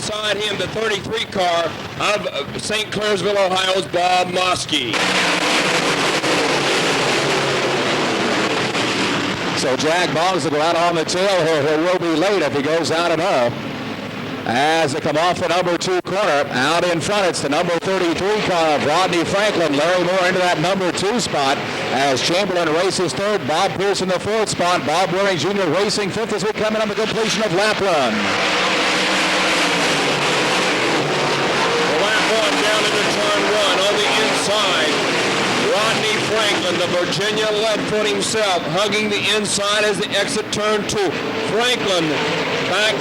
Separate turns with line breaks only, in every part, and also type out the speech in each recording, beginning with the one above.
beside him, the 33 car of St. Clairsville, Ohio's Bob Moskey.
So Jack Boggs will go out on the tail here. He will be late if he goes out enough. As they come off the number 2 corner, out in front, it's the number 33 car of Rodney Franklin. Larry Moore into that number 2 spot as Chamberlain races 3rd. Bob Pierce in the 4th spot. Bob Waring Jr. racing 5th as we come in on the completion of lap 1.
The lap 1 down into turn 1 on the inside. Rodney Franklin, the Virginia leadfoot himself, hugging the inside as they exit turn 2. Franklin back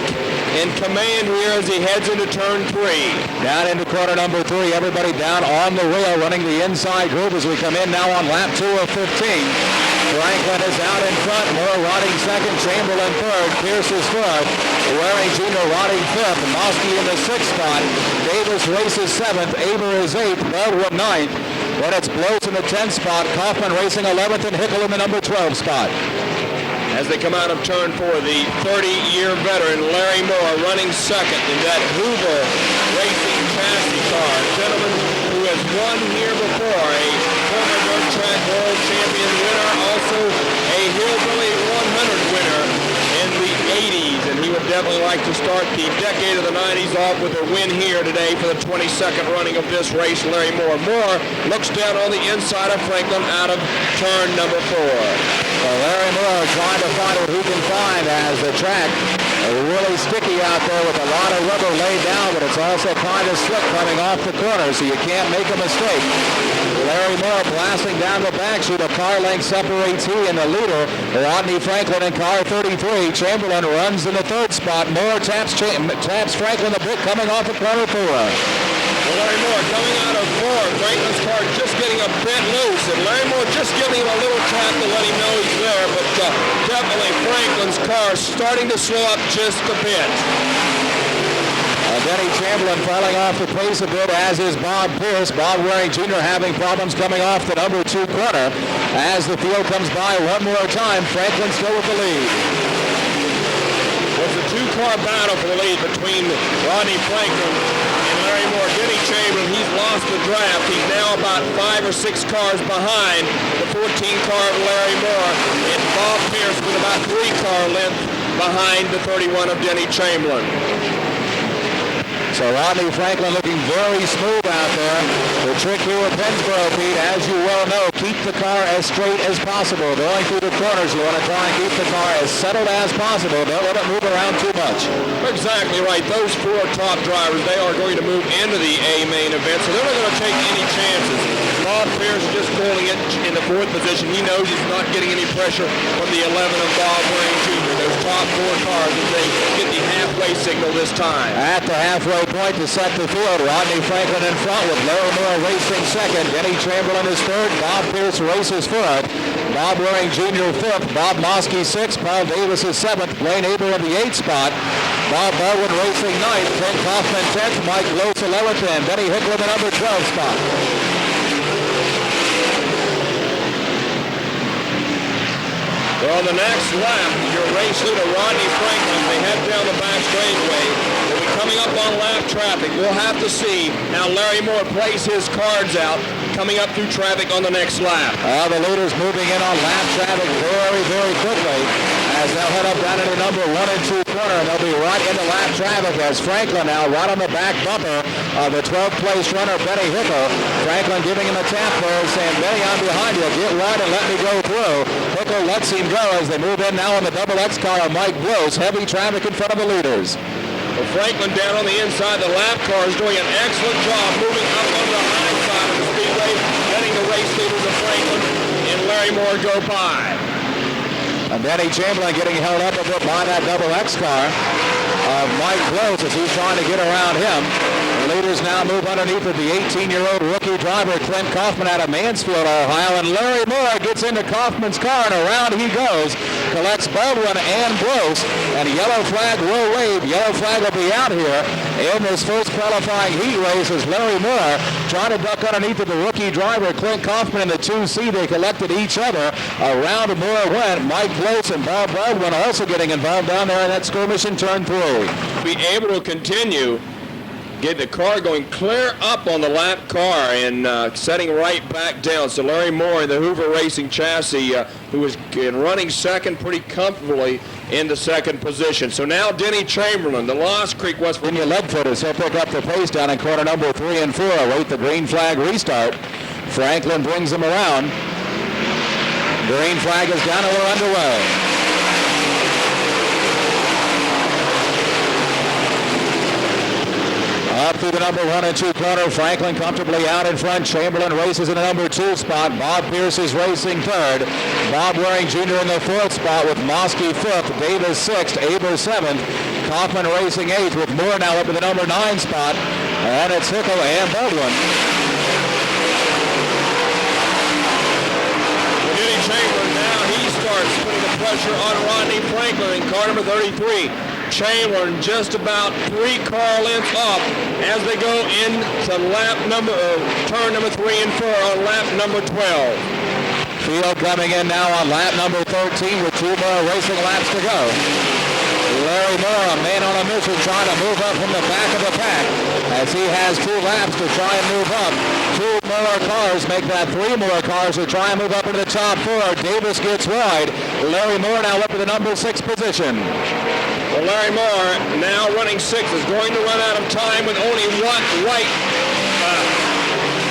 in command here as he heads into turn 3.
Down into corner number 3, everybody down on the rail running the inside group as we come in now on lap 2 of 15. Franklin is out in front, Moore riding 2nd, Chamberlain 3rd, Pierce is 4th, Waring Jr. riding 5th, Moskey in the 6th spot, Davis races 7th, Aber is 8th, Baldwin 9th, then it's Blows in the 10th spot, Kaufman racing 11th, and Hickel in the number 12 spot.
As they come out of turn 4, the 30-year veteran Larry Moore running 2nd in that Hoover Racing chassis car. A gentleman who has won here before, a former dirt track world champion winner, also a Hillbilly 100 winner in the 80s, and he would definitely like to start the decade of the 90s off with a win here today for the 22nd running of this race. Larry Moore. Moore looks down on the inside of Franklin out of turn number 4.
Well, Larry Moore trying to find what he can find as the track is really sticky out there with a lot of rubber laid down, but it's also kind of slick coming off the corner, so you can't make a mistake. Larry Moore blasting down the backstreet. A car length separates he and the leader, Rodney Franklin in car 33. Chamberlain runs in the 3rd spot. Moore taps Franklin a bit coming off the corner 4.
Well, Larry Moore coming out of 4. Franklin's car just getting a bit loose, and Larry Moore just giving him a little tap to let him know he's there, but definitely Franklin's car starting to slow up just a bit.
Denny Chamberlain falling off the pace a bit, as is Bob Pierce. Bob Waring Jr. having problems coming off the number 2 corner. As the field comes by one more time, Franklin still with the lead.
It's a 2-car battle for the lead between Rodney Franklin and Larry Moore. Denny Chamberlain, he's lost the draft. He's now about 5 or 6 cars behind the 14-car of Larry Moore, and Bob Pierce with about 3-car length behind the 31 of Denny Chamberlain.
So Rodney Franklin looking very smooth out there. The trick here at Pennsboro, Pete, as you well know, keep the car as straight as possible. Going through the corners, you want to try and keep the car as settled as possible. Don't let it move around too much.
Exactly right. Those 4 top drivers, they are going to move into the A main event, so they're not going to take any chances. Bob Pierce just holding it in the 4th position. He knows he's not getting any pressure from the 11 of Bob Waring Jr. Those top 4 cars, as they get the halfway signal this time.
At the halfway point to set the field, Rodney Franklin in front with Larry Moore racing 2nd. Denny Chamberlain is 3rd. Bob Pierce races 4th. Bob Waring Jr. 5th. Bob Moskey 6th. Paul Davis is 7th. Blaine Aber in the 8th spot. Bob Baldwin racing 9th. Ken Kaufman 10th. Mike Lose 11th. And Denny Hickel in the number 12 spot.
Well, the next lap, your race leader, Rodney Franklin, they head down the back straightaway. They'll be coming up on lap traffic. We'll have to see how Larry Moore plays his cards out coming up through traffic on the next lap.
The leaders moving in on lap traffic very, very quickly as they'll head up down into number 1 and 2 corner, and they'll be right into lap traffic as Franklin now right on the back bumper of the 12th place runner, Benny Hickel. Franklin giving him a tap there, saying, Benny, I'm behind you. Get wide and let me go through. Hickel lets him go as they move in now on the double X car of Mike Gross. Heavy traffic in front of the leaders.
Well, Franklin down on the inside. The lap car is doing an excellent job moving up on the high side of the speedway, letting the race leaders of Franklin and Larry Moore go by.
And Denny Chamberlain getting held up a bit by that double X car of Mike Gross as he's trying to get around him. The leaders now move underneath of the 18-year-old rookie driver, Clint Kaufman, out of Mansfield, Ohio. And Larry Moore gets into Kaufman's car, and around he goes. Collects Baldwin and Gross, and a yellow flag will wave. Yellow flag will be out here in this first qualifying heat race as Larry Moore trying to duck underneath of the rookie driver, Clint Kaufman, in the 2C. They collected each other. Around Moore went. Mike Gross and Bob Baldwin also getting involved down there in that skirmish in turn 3.
Be able to continue get the car going clear up on the lap car and setting right back down. So Larry Moore in the Hoover Racing chassis, who was running second pretty comfortably in the second position. So now Denny Chamberlain, the Lost Creek, West
Virginia lead-footers, he'll pick up the pace down in corner number 3 and 4. Await the green flag restart. Franklin brings him around. Green flag is down and we're underway. Up through the number 1 and 2 corner, Franklin comfortably out in front. Chamberlain races in the number 2 spot. Bob Pierce is racing third. Bob Waring Jr. in the 4th spot with Mosky 5th, Davis 6th, Aber 7th. Kaufman racing 8th with Moore now up in the number 9 spot. And it's Hickle and Baldwin.
Denny Chamberlain now, he starts putting the pressure on Rodney Franklin in car number 33. Chamberlain just about 3 car lengths off as they go into turn number 3 and 4 on lap number 12.
Field coming in now on lap number 13 with 2 more racing laps to go. Larry Moore, a man on a mission, trying to move up from the back of the pack as he has 2 laps to try and move up. 2 more cars make that 3 more cars to try and move up into the top 4. Davis gets wide. Larry Moore now up to the number 6 position.
Well, Larry Moore, now running 6, is going to run out of time with only one white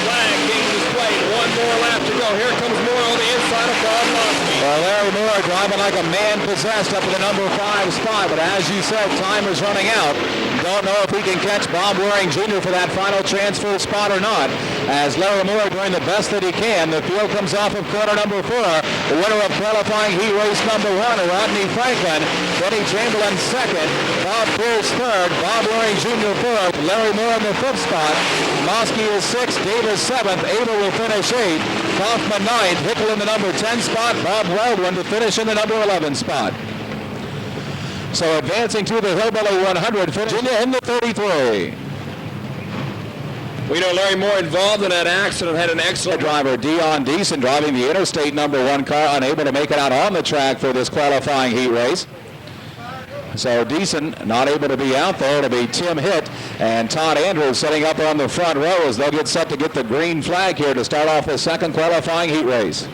flag being displayed. 1 more lap to go. Here comes Moore on the inside of Bob Mosky.
Well, Larry Moore driving like a man possessed up to the number 5 spot, but as you said, time is running out. Don't know if he can catch Bob Waring Jr. for that final transfer spot or not. As Larry Moore doing the best that he can. The field comes off of corner number 4. The winner of qualifying heat race number 1, Rodney Franklin. Denny Chamberlain 2nd. Bob Pierce 3rd. Bob Waring Jr. 4th. Larry Moore in the 5th spot. Mosky is 6th. Davis 7th. Abel will finish 8th. Kaufman 9th. Hickle in the number 10 spot. Bob Weldon to finish in the number 11 spot. So advancing to the Hillbilly 100, Virginia in the 33.
We know Larry Moore involved in that accident had an excellent
driver, Dion Deason, driving the interstate number 1 car, unable to make it out on the track for this qualifying heat race. So Deason not able to be out there. It'll be Tim Hitt and Todd Andrews setting up on the front row as they'll get set to get the green flag here to start off the second qualifying heat race.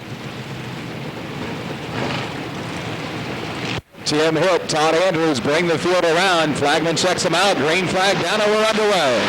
Tim Hitt, Todd Andrews bring the field around. Flagman checks them out. Green flag down and we're underway.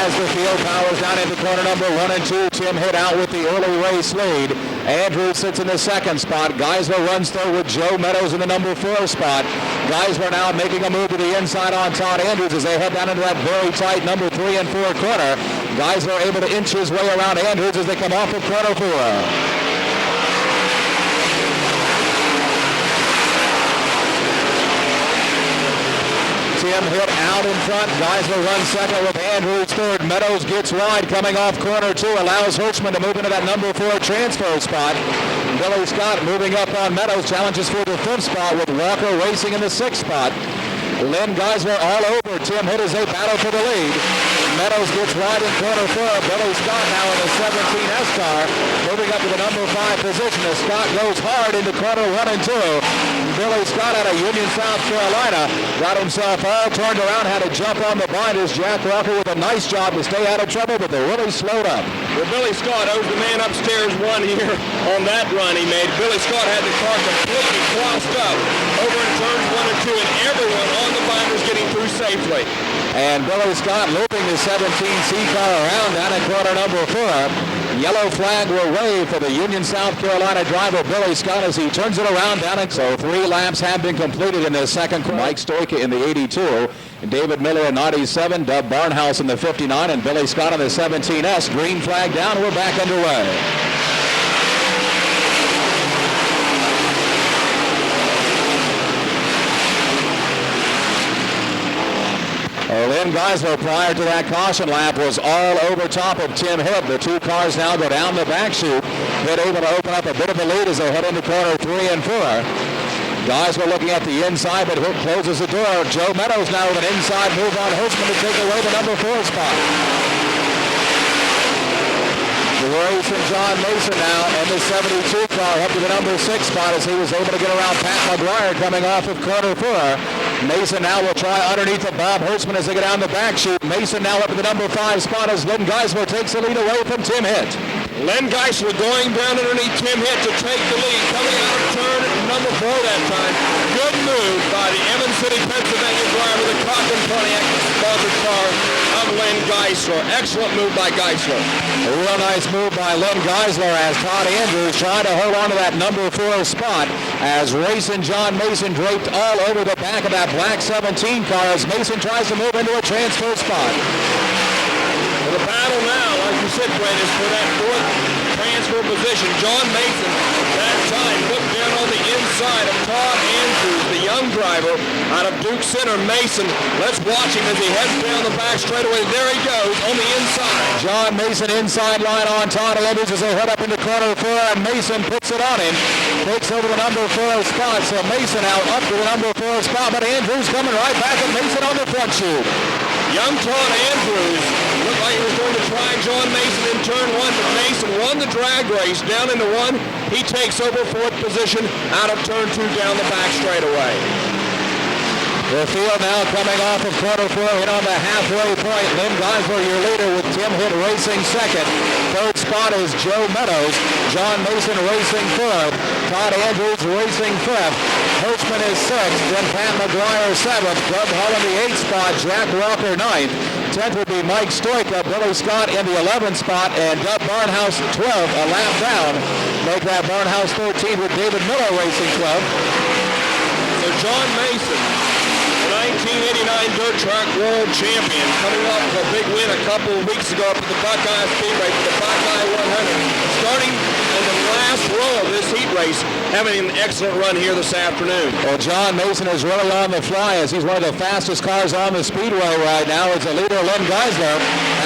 As the field powers down into corner number 1 and 2, Tim Hitt out with the early race lead. Andrews sits in the 2nd spot. Geisler runs third with Joe Meadows in the number 4 spot. Geisler now making a move to the inside on Todd Andrews as they head down into that very tight number 3 and 4 corner. Geisler able to inch his way around Andrews as they come off of corner 4. Tim Hitt out in front. Geisler runs 2nd with Andrews 3rd. Meadows gets wide coming off corner 2. Allows Hirschman to move into that number 4 transfer spot. Billy Scott moving up on Meadows. Challenges for the 5th spot with Walker racing in the 6th spot. Len Geisler all over Tim Hitt as they battle for the lead. Meadows gets wide in corner 4. Billy Scott now in the 17S car, moving up to the number 5 position as Scott goes hard into corner 1 and 2. Billy Scott out of Union, South Carolina, got himself all turned around, had to jump on the binders. Jack Walker with a nice job to stay out of trouble, but they really slowed up.
Well, Billy Scott owes the man upstairs one here on that run he made. Billy Scott had the car completely crossed up over in turns 1 and 2, and everyone on the binders getting through safely.
And Billy Scott looping the 17C car around down at corner number 4. Yellow flag will wave for the Union, South Carolina driver Billy Scott as he turns it around down at. So 3 laps have been completed in the second. Mike Stoika in the 82, David Miller in 97, Doug Barnhouse in the 59, and Billy Scott in the 17S. Green flag down. We're back underway. Len Geisler, prior to that caution lap, was all over top of Tim Hitt. The 2 cars now go down the back chute. Hitt able to open up a bit of a lead as they head into corner 3 and 4. Geisler looking at the inside, but Hitt closes the door. Joe Meadows now with an inside move on Hirschman to take away the number 4 spot. DeRoyce and John Mason now in the 72 car up to the number 6 spot as he was able to get around Pat McGuire coming off of corner 4. Mason now will try underneath of Bob Hertzman as they get down the back chute. Mason now up at the number 5 spot as Len Geisler takes the lead away from Tim Hitt.
Len Geisler going down underneath Tim Hitt to take the lead. Coming out of turn number 4 that time. Good move by the Evans City, Pennsylvania driver, the Cochran Pontiac sponsored car of Len Geisler. Excellent move by Geisler.
A real nice move by Len Geisler as Todd Andrews trying to hold on to that number 4 spot as Racing John Mason draped all over the back of that black 17 car as Mason tries to move into a transfer spot.
The battle now, like you said, Brent, is for that 4th transfer position. John Mason, that time, looked down on the inside of Todd Andrews, the young driver out of Duke Center. Mason, let's watch him as he heads down the back straightaway. There he goes on the inside.
John Mason inside line on Todd Andrews as they head up into corner 4, and Mason puts it on him. Takes over the number 4 spot, so Mason out up to the number 4 spot, but Andrews coming right back at Mason on the front chute.
Young Todd Andrews looked like he was going to try John Mason in turn 1, but Mason won the drag race down into 1. He takes over 4th position out of turn 2 down the back straightaway.
The field now coming off of corner 4 in on the halfway point. Len Geisler, your leader, with Tim Hitt racing 2nd. 3rd spot is Joe Meadows. John Mason racing 4th. Todd Andrews racing 5th. Hertzman is 6th. Then Pat McGuire 7th. Doug Hull in the 8th spot. Jack Walker 9th. 10th would be Mike Stoika. Billy Scott in the 11th spot. And Doug Barnhouse 12th, a lap down. Make that Barnhouse 13th with David Miller racing 12th.
So John Mason, 1989 Dirt Track World Champion, coming off a big win a couple of weeks ago up at the Buckeye Speedway for the Buckeye 100. Starting in the last row of this heat race, having an excellent run here this afternoon.
Well, John Mason is really on the fly as he's one of the fastest cars on the Speedway right now. It's the leader, Len Geisler,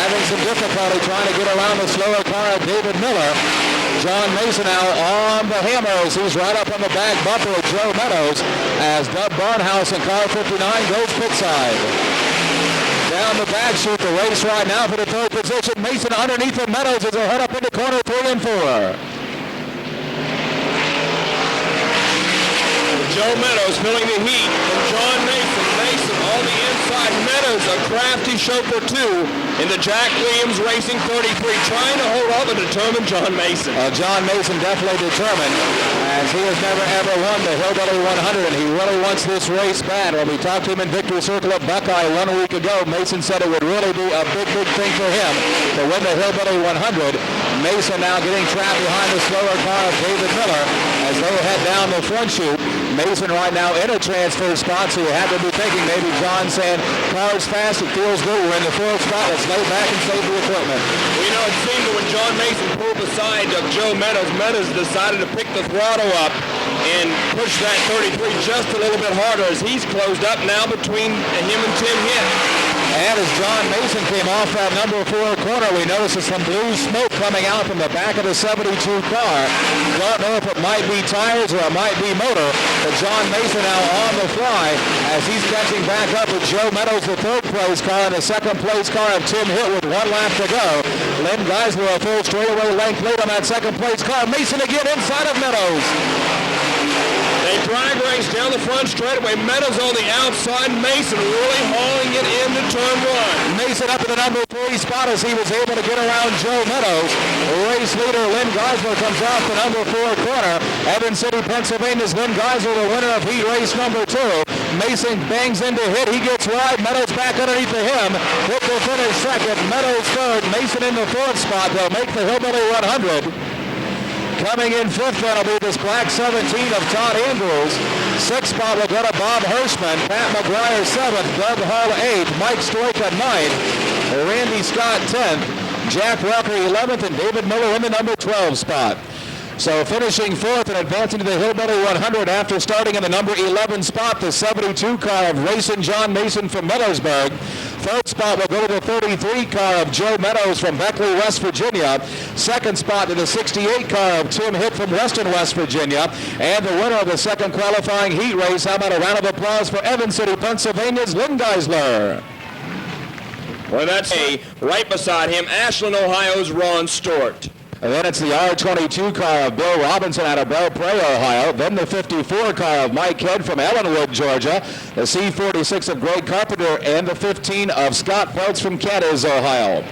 having some difficulty trying to get around the slower car of David Miller. John Mason now on the hammer as he's right up on the back bumper of Joe Meadows as Doug Barnhouse in car 59 goes pit side. Down the back chute, the race right now for the 3rd position. Mason underneath of Meadows as they head up into corner 3 and 4.
Joe Meadows filling the heat from John Mason. Mason on the inside. Meadows, a crafty chauffeur too, in the Jack Williams Racing 33, trying to hold up and determine John Mason.
John Mason definitely determined as he has never ever won the Hillbilly 100 and he really wants this race bad. When we talked to him in Victory Circle at Buckeye 1 week ago, Mason said it would really be a big thing for him to win the Hillbilly 100. Mason now getting trapped behind the slower car of David Miller as they head down the front chute. Mason right now in a transfer spot, so you have to be thinking maybe John saying, car's fast, it feels good, we're in the 4th spot, let's lay back and save the equipment.
Well, you know, it seemed that when John Mason pulled beside of Joe Meadows, Meadows decided to pick the throttle up and push that 33 just a little bit harder as he's closed up now between him and Tim Hitt.
And as John Mason came off that number 4 corner, we noticed some blue smoke coming out from the back of the 72 car. Don't know if it might be tires or it might be motor, but John Mason now on the fly as he's catching back up with Joe Meadows, the 3rd place car, and the 2nd place car of Tim Hitt with 1 lap to go. Len Geisler a full straightaway length lead on that 2nd place car. Mason again inside of Meadows.
They drag race down the front straightaway. Meadows on the outside. Mason really hauling it into turn 1.
Mason up in the number 3 spot as he was able to get around Joe Meadows. Race leader Len Geisler comes off the number 4 corner. Evans City, Pennsylvania's Len Geisler, the winner of heat race number 2. Mason bangs into Hitt. He gets wide. Meadows back underneath of him. Hitt will finish 2nd. Meadows 3rd. Mason in the 4th spot. They'll make the Hillbilly 100. Coming in 5th, that'll be this black 17 of Todd Andrews. 6th spot will go to Bob Hertzman. Pat McGuire 7th. Doug Hull 8th. Mike Stoika 9th. Randy Scott 10th. Jack Walker 11th. And David Miller in the number 12 spot. So finishing 4th and advancing to the Hillbilly 100 after starting in the number 11 spot, the 72 car of Racing John Mason from Millersburg. 3rd spot will go to the 33 car of Joe Meadows from Beckley, West Virginia. 2nd spot to the 68 car of Tim Hitt from Weston, West Virginia. And the winner of the 2nd qualifying heat race. How about a round of applause for Evans City, Pennsylvania's Len Geisler.
Well, that's right beside him, Ashland, Ohio's Ron Stewart.
And then it's the R22 car of Bill Robinson out of Belpre, Ohio. Then the 54 car of Mike Head from Ellenwood, Georgia. The C46 of Greg Carpenter, and the 15 of Scott Peltz from Cadiz, Ohio.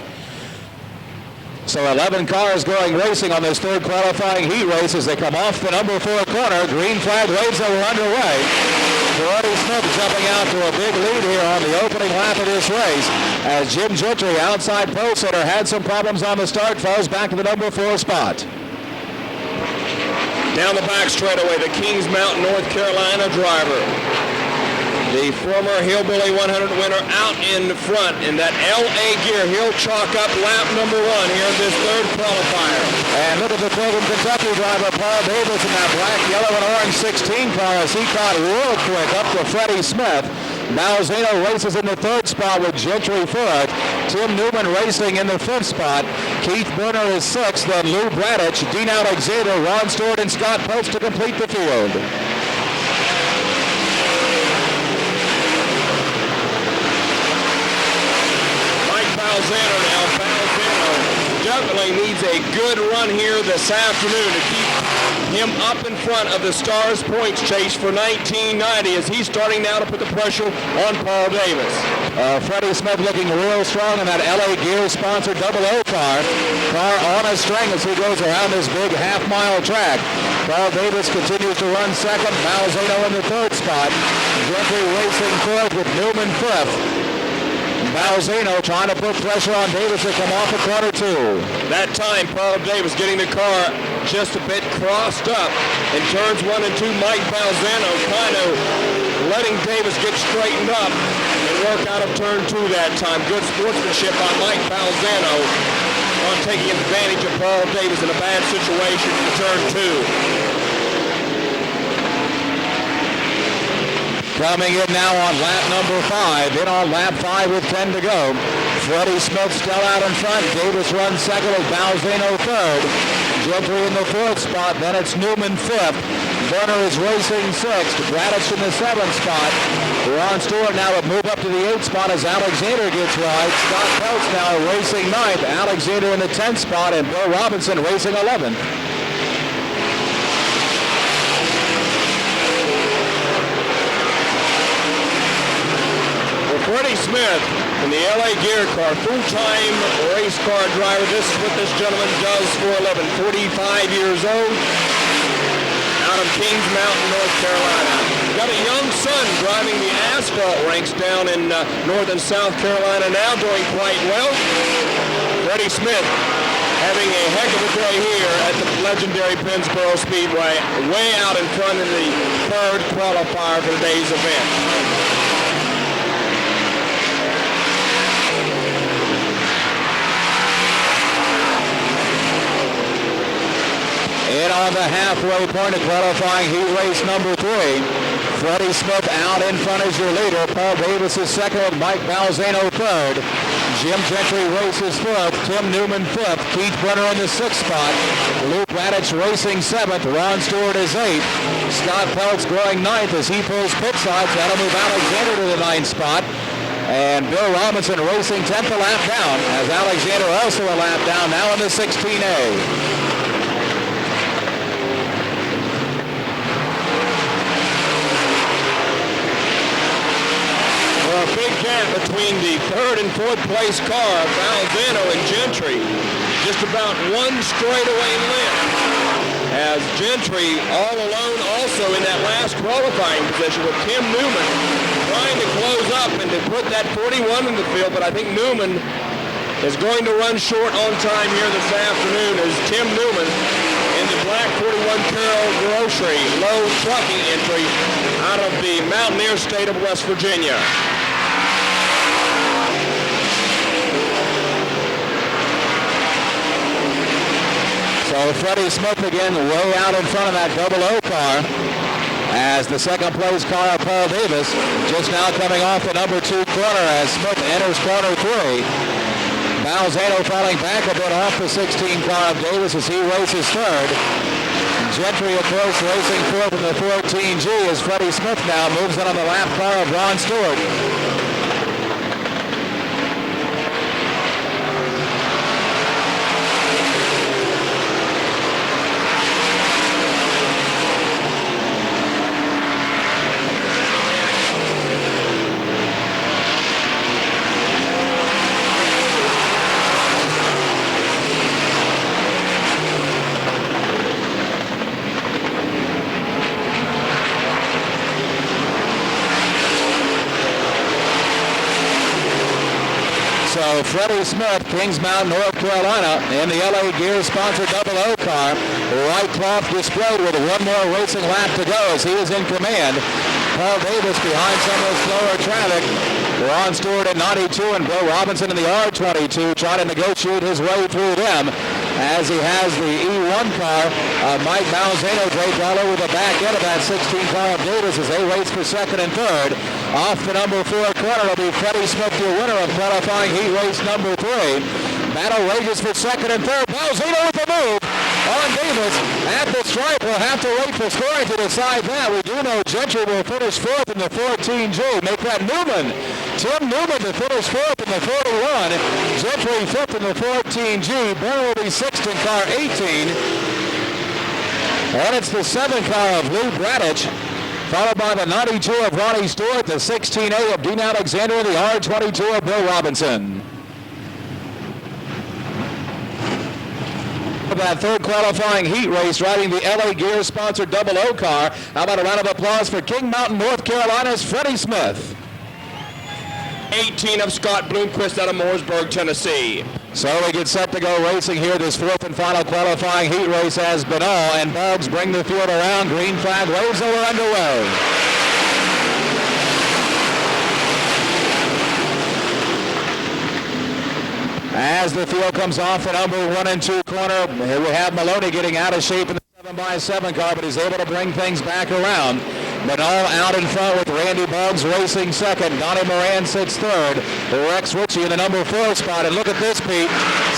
So 11 cars going racing on this third qualifying heat race as they come off the number 4 corner. Green flag waves that we're underway. Freddie Smith jumping out to a big lead here on the opening lap of this race as Jim Gentry, outside pole sitter, had some problems on the start, falls back to the number 4 spot.
Down the back straightaway, the Kings Mountain, North Carolina driver. The former Hillbilly 100 winner out in front in that LA gear. He'll chalk up lap number 1 here in this third qualifier.
And look at the Cleveland, Kentucky driver, Paul Davis, in that black, yellow, and orange 16 car as he caught real quick up to Freddie Smith. Malzeno races in the 3rd spot with Gentry 4th. Tim Newman racing in the 5th spot. Keith Burner is 6th. Then Lou Bradich, Dean Alexander, Ron Stewart, and Scott Peltz to complete the field.
Balzano now. Balzano definitely needs a good run here this afternoon to keep him up in front of the Stars points chase for 1990 as he's starting now to put the pressure on Paul Davis.
Freddie Smith looking real strong in that LA Gear-sponsored 00 car. Car on a string as he goes around this big half-mile track. Paul Davis continues to run 2nd. Malzeno in the 3rd spot. Gentry racing 4th with Newman 5th. Malzeno trying to put pressure on Davis to come off of quarter 2.
That time, Paul Davis getting the car just a bit crossed up. In turns 1 and 2, Mike Balzano kind of letting Davis get straightened up and work out of turn 2 that time. Good sportsmanship by Mike Balzano on taking advantage of Paul Davis in a bad situation in turn 2.
Coming in now on lap number 5, in on lap 5 with 10 to go. Freddie Smith still out in front. Davis runs 2nd with Balzano 3rd. Gentry in the 4th spot. Then it's Newman 5th. Burner is racing 6th. Bradich in the 7th spot. Ron Stewart now would move up to the 8th spot as Alexander gets wide. Scott Peltz now racing 9th. Alexander in the 10th spot, and Bill Robinson racing 11th.
Freddie Smith in the LA Gear car, full-time race car driver. This is what this gentleman does for a living. 45 years old, out of Kings Mountain, North Carolina. Got a young son driving the asphalt ranks down in northern South Carolina now, doing quite well. Freddie Smith having a heck of a day here at the legendary Pennsboro Speedway, way out in front in the 3rd qualifier for today's event.
In on the halfway point of qualifying heat race number 3. Freddie Smith out in front as your leader. Paul Davis is 2nd with Mike Balzano 3rd. Jim Gentry races 4th. Tim Newman 5th. Keith Brenner in the 6th spot. Luke Bradich racing 7th. Ron Stewart is 8th. Scott Peltz going 9th as he pulls pit sides. That'll move Alexander to the 9th spot. And Bill Robinson racing 10th a lap down as Alexander also a lap down now in the 16A.
A big gap between the 3rd and 4th place car, Balzano and Gentry. Just about one straightaway length. As Gentry all alone also in that last qualifying position with Tim Newman trying to close up and to put that 41 in the field, but I think Newman is going to run short on time here this afternoon as Tim Newman in the black 41 Carroll Grocery low trucking entry out of the Mountaineer state of West Virginia.
So Freddie Smith again way out in front of that 00 car as the 2nd place car of Paul Davis just now coming off the number 2 corner as Smith enters corner 3. Balzano falling back a bit off the 16 car of Davis as he races 3rd. Gentry, of course, racing 4th in the 14G as Freddie Smith now moves in on the lap car of Ron Stewart. though. Freddie Smith, Kings Mountain, North Carolina, in the LA Gear-sponsored Double O car. White cloth displayed with one more racing lap to go as he is in command. Paul Davis behind some of the slower traffic. Ron Stewart at 92 and Bill Robinson in the R22 trying to negotiate his way through them as he has the E1 car. Mike Malzano draped all over the back end of that 16 car of Davis as they race for second and third. Off the number 4 corner will be Freddie Smith, the winner of qualifying heat race number 3. Battle rages for second and third. Malzano with the move on Davis at the stripe. We'll have to wait for scoring to decide that. We do know Gentry will finish fourth in the 14G. Make that Newman. Tim Newman to finish fourth in the 41. Gentry fifth in the 14G. Burr will be sixth in car 18. And it's the 7 car of Lou Bradich, followed by the 92 of Ronnie Stewart, the 16A of Dean Alexander, and the R22 of Bill Robinson. That third qualifying heat race riding the LA Gear-sponsored Double O car. How about a round of applause for King Mountain, North Carolina's Freddie Smith.
18 of Scott Bloomquist out of Mooresburg, Tennessee.
So we get set to go racing here. This fourth and final qualifying heat race has been all, and Boggs bring the field around. Green flag waves, and we're underway. As the field comes off the number 1 and 2 corner, here we have Maloney getting out of shape in the 7x7 car, but he's able to bring things back around. Manal out in front with Randy Boggs racing second. Donnie Moran sits third. Rex Ritchie in the number 4 spot. And look at this, Pete.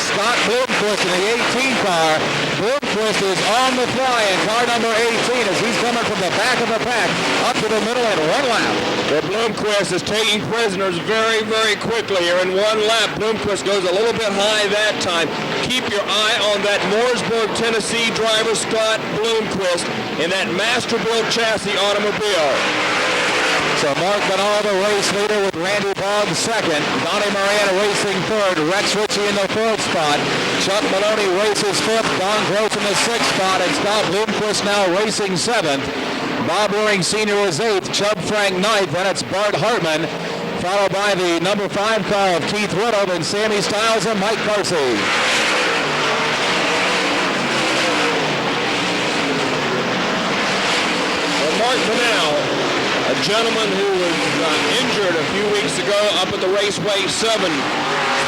Scott Bloomquist in the 18 car. Bloomquist is on the fly in car number 18 as he's coming from the back of the pack up to the middle in one lap.
Well, Bloomquist is taking prisoners very, very quickly here in one lap. Bloomquist goes a little bit high that time. Keep your eye on that Mooresburg, Tennessee driver, Scott Bloomquist, in that Masterbuilt chassis automobile.
So Mark Benall, the race leader, with Randy Boggs second. Donnie Moran racing third. Rex Ritchie in the 4th spot. Chuck Maloney races 5th. Don Gross in the 6th spot. And Scott Bloomquist now racing 7th. Bob Waring Sr. is 8th. Chubb Frank 9th. Then it's Bart Hartman, followed by the number 5 car of Keith Riddle and Sammy Stiles and Mike Carsey.
Mark Benall, a gentleman who was injured a few weeks ago up at the Raceway 7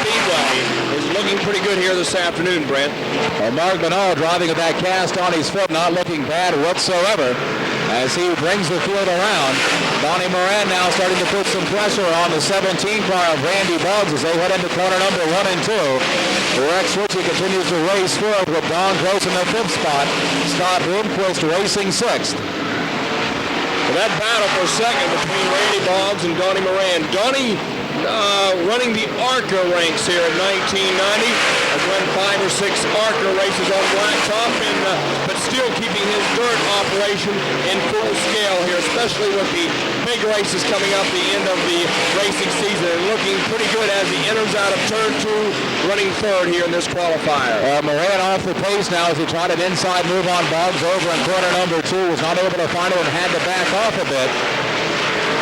Speedway, is looking pretty good here this afternoon, Brent.
Mark Benall driving with that cast on his foot, not looking bad whatsoever as he brings the field around. Donnie Moran now starting to put some pressure on the 17 car of Randy Boggs as they head into corner number 1 and 2. Rex Ritchie continues to race forward with Don Gross in the 5th spot. Scott Bloomquist racing 6th.
That battle for second between Randy Boggs and Donnie Moran. Donnie running the ARCA ranks here in 1990. Has run 5 or 6 ARCA races on blacktop, but still keeping his dirt operation in full scale here, especially with the big races coming up the end of the racing season, and looking pretty good as he enters out of turn 2, running third here in this qualifier.
Moran off the pace now as he tried an inside move on Boggs over in corner number 2, was not able to find it and had to back off a bit.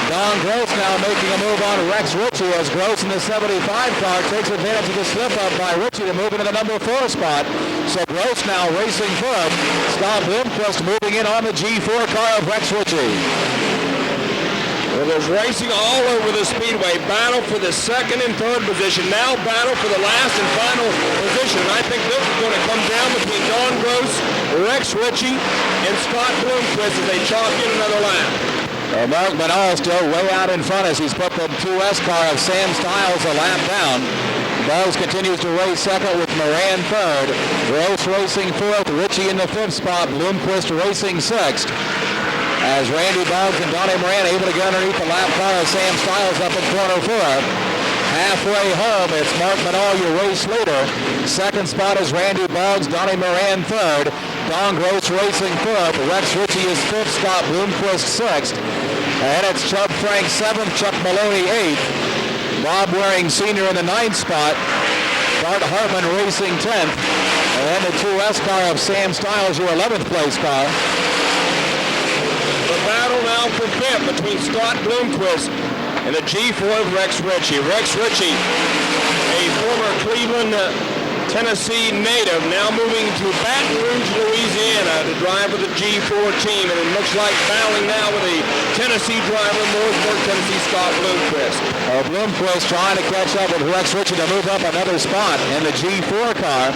Don Gross now making a move on Rex Ritchie as Gross in the 75 car takes advantage of the slip-up by Ritchie to move into the number 4 spot. So Gross now racing third. Scott Bloomquist moving in on the G4 car of Rex Ritchie.
Well, there's racing all over the Speedway. Battle for the second and third position. Now battle for the last and final position. And I think this is going to come down between Don Gross, Rex Ritchie, and Scott Bloomquist as they chalk in another lap.
Mark Benall still way out in front as he's put the 2S car of Sam Stiles a lap down. Boggs continues to race second with Moran third. Gross racing 4th. Ritchie in the 5th spot. Bloomquist racing 6th. As Randy Boggs and Donnie Moran able to get underneath the lap car of Sam Stiles up in corner 4. Halfway home, it's Mark Benall, your race leader. Second spot is Randy Boggs, Donnie Moran third. Don Gross racing 4th. Rex Ritchie is 5th, Scott Bloomquist 6th. And it's Chubb Frank 7th, Chuck Maloney 8th. Bob Waring Sr. in the 9th spot. Bart Hartman racing 10th. And then the 2S car of Sam Stiles, your 11th place car.
The battle now for 5th between Scott Bloomquist in the G4 of Rex Ritchie. Rex Ritchie, a former Cleveland, Tennessee native, now moving to Baton Rouge, Louisiana to drive with the G4 team, and it looks like battling now with a Tennessee driver, Mooresburg, Tennessee, Scott Bloomquist.
Bloomquist trying to catch up with Rex Ritchie to move up another spot in the G4 car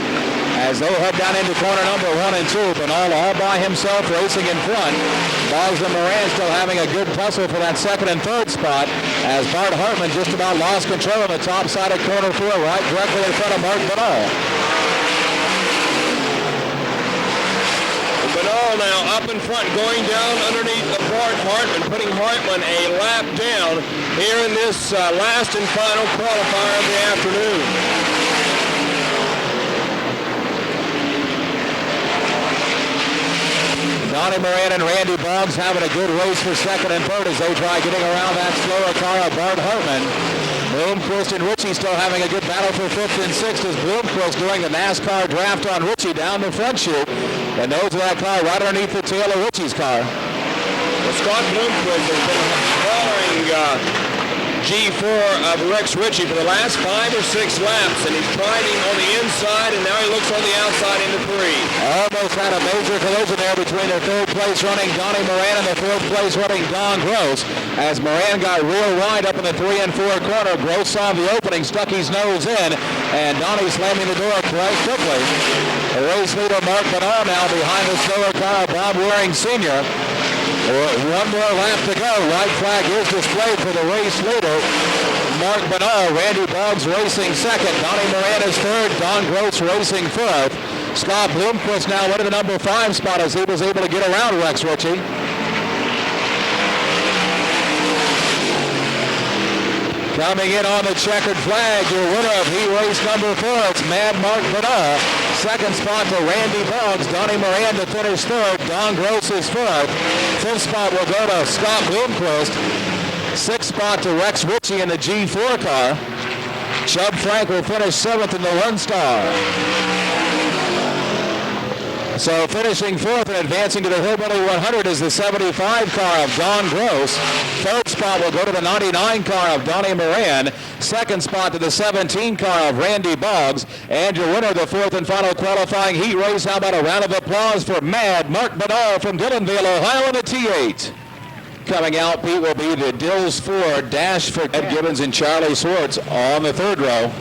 as they head down into corner number 1 and 2. Bernal all by himself racing in front. Boggs and Moran still having a good tussle for that second and third spot as Bart Hartman just about lost control on the top side of corner 4, right directly in front of Mark Bernal.
Bernal now up in front, going down underneath the Bart Hartman, putting Hartman a lap down here in this last and final qualifier of the afternoon.
Donnie Moran and Randy Boggs having a good race for second and third as they try getting around that slower car of Bart Hartman. Bloomquist and Ritchie still having a good battle for fifth and sixth as Bloomquist doing the NASCAR draft on Ritchie down the front chute. And nose of that car right underneath the tail of Ritchie's car.
Well, Scott Bloomquist has been following G4 of Rex Ritchie for the last 5 or 6 laps, and he's trying him on the inside, and now he looks on the outside into 3.
Almost had a major collision there between their third place running Donnie Moran and the fourth place running Don Gross. As Moran got real wide up in the 3 and 4 corner, Gross saw the opening, stuck his nose in, and Donnie slamming the door quite quickly. The race leader Mark Bernal now behind the slower car, Bob Waring Sr. One more lap to go. White flag is displayed for the race leader, Mark Bernal. Randy Boggs racing second. Donnie Moran is third. Don Gross racing fourth. Scott Bloomquist now winning the number 5 spot as he was able to get around Rex Ritchie. Coming in on the checkered flag, your winner of heat race number 4, it's Mad Mark Bernal. Second spot to Randy Boggs. Donnie Moran to finish third. Don Gross is fourth. Fifth spot will go to Scott Bloomquist. Sixth spot to Rex Ritchie in the G4 car. Chubb Frank will finish 7th in the 1-star. So finishing fourth and advancing to the Hillbilly 100 is the 75 car of Don Gross. Third spot will go to the 99 car of Donnie Moran. Second spot to the 17 car of Randy Boggs. And your winner of the fourth and final qualifying heat race. How about a round of applause for Mad Mark Bernal from Dillonville, Ohio in the T8. Coming out, Pete, will be the Dills 4 dash for Ed Gibbons and Charlie Swartz on the third row.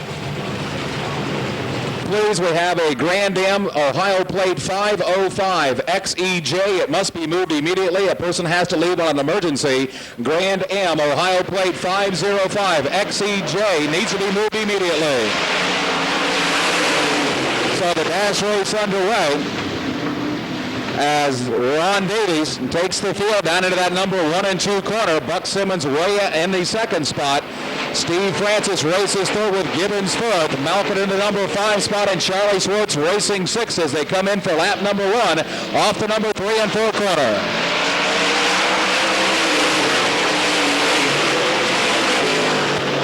Please, we have a Grand Am Ohio plate 505 XEJ. It must be moved immediately. A person has to leave on an emergency. Grand Am Ohio plate 505 XEJ needs to be moved immediately. So the dash race underway as Ron Davies takes the field down into that number 1 and 2 corner. Buck Simmons way in the second spot. Steve Francis races third with Gibbons fourth. Malkin in the number 5 spot, and Charlie Swartz racing 6 as they come in for lap number 1 off the number 3 and 4 corner.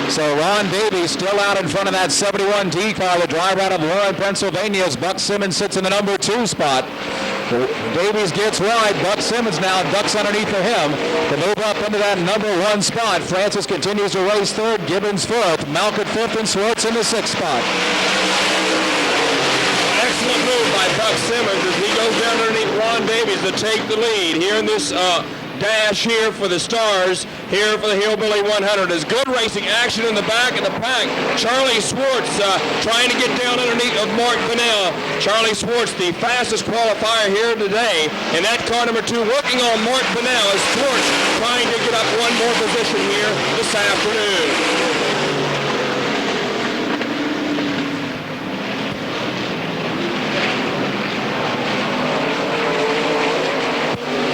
So Ron Davies still out in front of that 71D car, the driver out of Warren, Pennsylvania, as Buck Simmons sits in the number 2 spot. Davies gets wide. Buck Simmons now ducks underneath of him to move up into that number 1 spot. Francis continues to race third. Gibbons fourth. Malkin fifth, and Swartz in the 6th spot.
Excellent move by Buck Simmons as he goes down underneath Ron Davies to take the lead here in this dash here for the Stars, here for the Hillbilly 100. There's good racing action in the back of the pack. Charlie Swartz trying to get down underneath of Mark Bernal. Charlie Swartz, the fastest qualifier here today, and that car number 2 working on Mark Bernal as Swartz trying to get up one more position here this afternoon.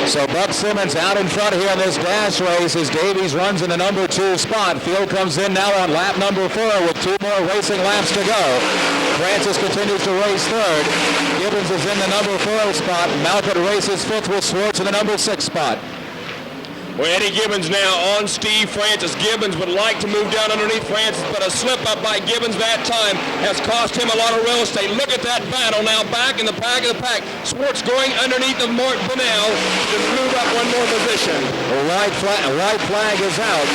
So Buck Simmons out in front here in this dash race as Davies runs in the number 2 spot. Field comes in now on lap number 4 with 2 more racing laps to go. Francis continues to race third. Gibbons is in the number 4 spot. Malkin races 5th with Swartz in the number 6 spot.
Well, Eddie Gibbons now on Steve Francis. Gibbons would like to move down underneath Francis, but a slip up by Gibbons that time has cost him a lot of real estate. Look at that battle now, back in the pack of the pack. Swartz going underneath of Mark Bunnell to move up one more position.
The white flag is out.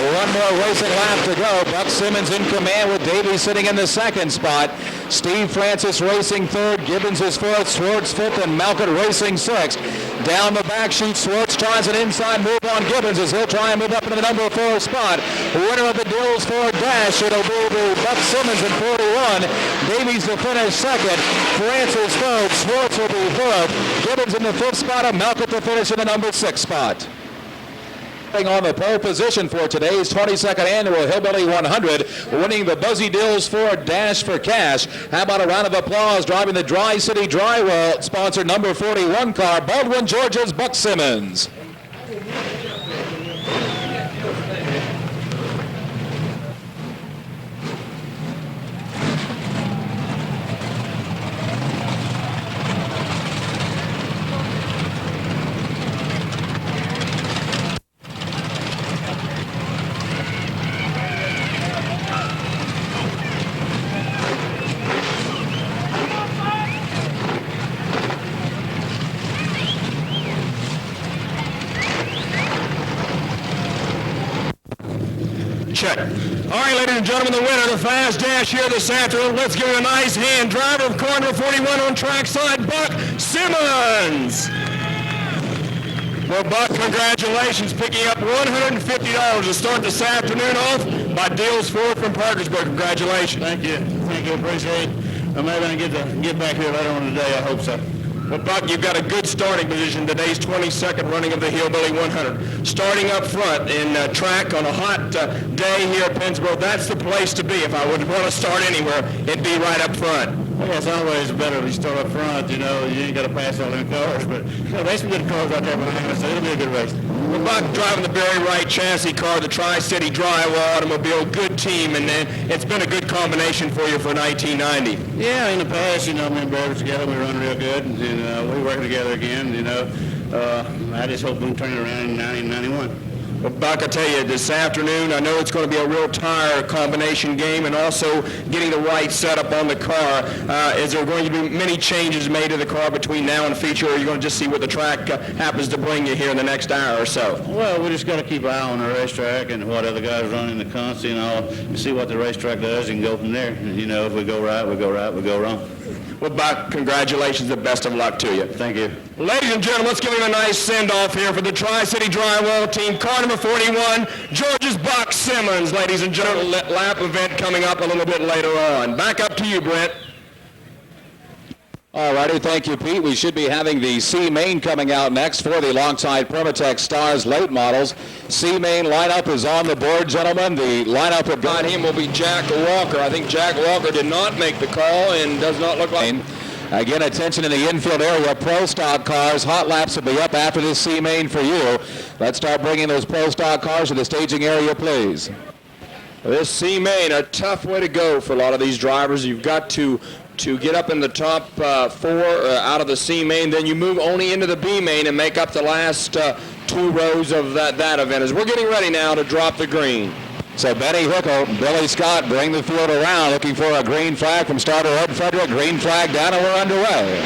One more racing lap to go. Buck Simmons in command with Davies sitting in the second spot. Steve Francis racing third. Gibbons is fourth. Swartz fifth, and Malkett racing sixth. Down the back sheet, Swartz tries an inside move on Gibbons as he'll try and move up into the number 4 spot. Winner of the Dills Ford Dash, it'll be the Buck Simmons in 41. Davies to finish second. Francis third. Swartz will be fourth. Gibbons in the 5th spot, and Malkett to finish in the number 6 spot. On the pole position for today's 22nd annual Hillbilly 100, winning the Buzzy Dills Ford Dash for Cash. How about a round of applause driving the Dry City Drywall sponsored number 41 car, Baldwin George's Buck Simmons.
Check. All right, ladies and gentlemen, the winner of the Fast Dash here this afternoon. Let's give him a nice hand. Driver of car number 41 on trackside, Buck Simmons. Well, Buck, congratulations, picking up $150 to start this afternoon off by Dills Ford from Parkersburg. Congratulations.
Thank you, appreciate it. Maybe I can get back here later on today, I hope so.
Well, Buck, you've got a good starting position today's 22nd running of the Hillbilly 100. Starting up front in track on a hot day here at Pennsboro, that's the place to be. If I would want to start anywhere, it'd be right up front.
Well, it's always better if you start up front, you know, you ain't got to pass all them cars, but there's some good cars out there behind us, so it'll be a good race.
Well, Buck, driving the Barry Wright chassis car, the Tri-City Drywall automobile, good team, and it's been a good combination for you for 1990.
Yeah, in the past, you know, me and Barry were together, we run real good, and we work together again, you know. I just hope we can turn it around in 1991.
Well, Buck, I tell you, this afternoon, I know it's going to be a real tire combination game and also getting the right setup on the car. Is there going to be many changes made to the car between now and feature, or are you going to just see what the track happens to bring you here in the next hour or so?
Well, we just got to keep an eye on the racetrack and what other guys run in the constant and all, and see what the racetrack does and go from there. You know, if we go right, we go right, we go wrong.
Well, Buck, congratulations and best of luck to you.
Thank you.
Ladies and gentlemen, let's give him a nice send-off here for the Tri-City Drywall team. Car number 41, George's Buck Simmons, ladies and gentlemen. Lap event coming up a little bit later on. Back up to you, Brent.
All righty, thank you, Pete. We should be having the C-Main coming out next for the alongside Permatex Stars late models. C-Main lineup is on the board, gentlemen. The lineup
Behind him will be Jack Walker. I think Jack Walker did not make the call and does not look like...
Again, attention in the infield area, Pro Stock cars. Hot laps will be up after this C-Main for you. Let's start bringing those Pro Stock cars to the staging area, please.
This C-Main, a tough way to go for a lot of these drivers. You've got to get up in the top 4 out of the C-Main, then you move only into the B-Main and make up the last 2 rows of that event. As we're getting ready now to drop the green.
So Benny Hickle, Billy Scott bring the field around, looking for a green flag from starter Ed Frederick. Green flag down, and we're underway.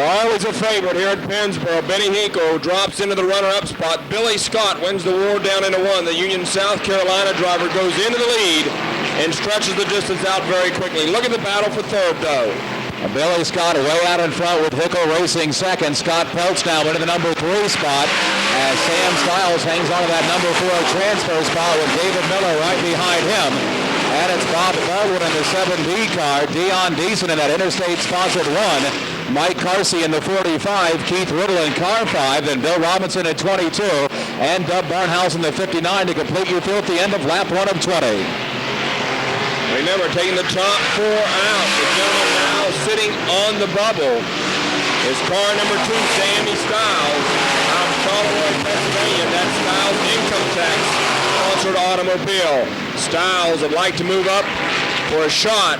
Always a favorite here at Pennsboro. Benny Hinkle drops into the runner-up spot. Billy Scott wins the war down into 1. The Union, South Carolina driver goes into the lead and stretches the distance out very quickly. Look at the battle for third, though.
Billy Scott way out in front with Hickle racing second. Scott Peltz now into the number 3 spot as Sam Stiles hangs on to that number 4 transfer spot with David Miller right behind him. And it's Bob Baldwin in the 7B car. Dion Deason in that Interstate-sponsored 1. Mike Carsey in the 45, Keith Riddle in car 5, then Bill Robinson at 22, and Dub Barnhouse in the 59 to complete your field at the end of lap 1 of 20.
Remember, taking the top 4 out. The gentleman now sitting on the bubble is car number 2, Sammy Stiles, out of Charleroi, Pennsylvania. That's Stiles Income Tax sponsored automobile. Stiles would like to move up for a shot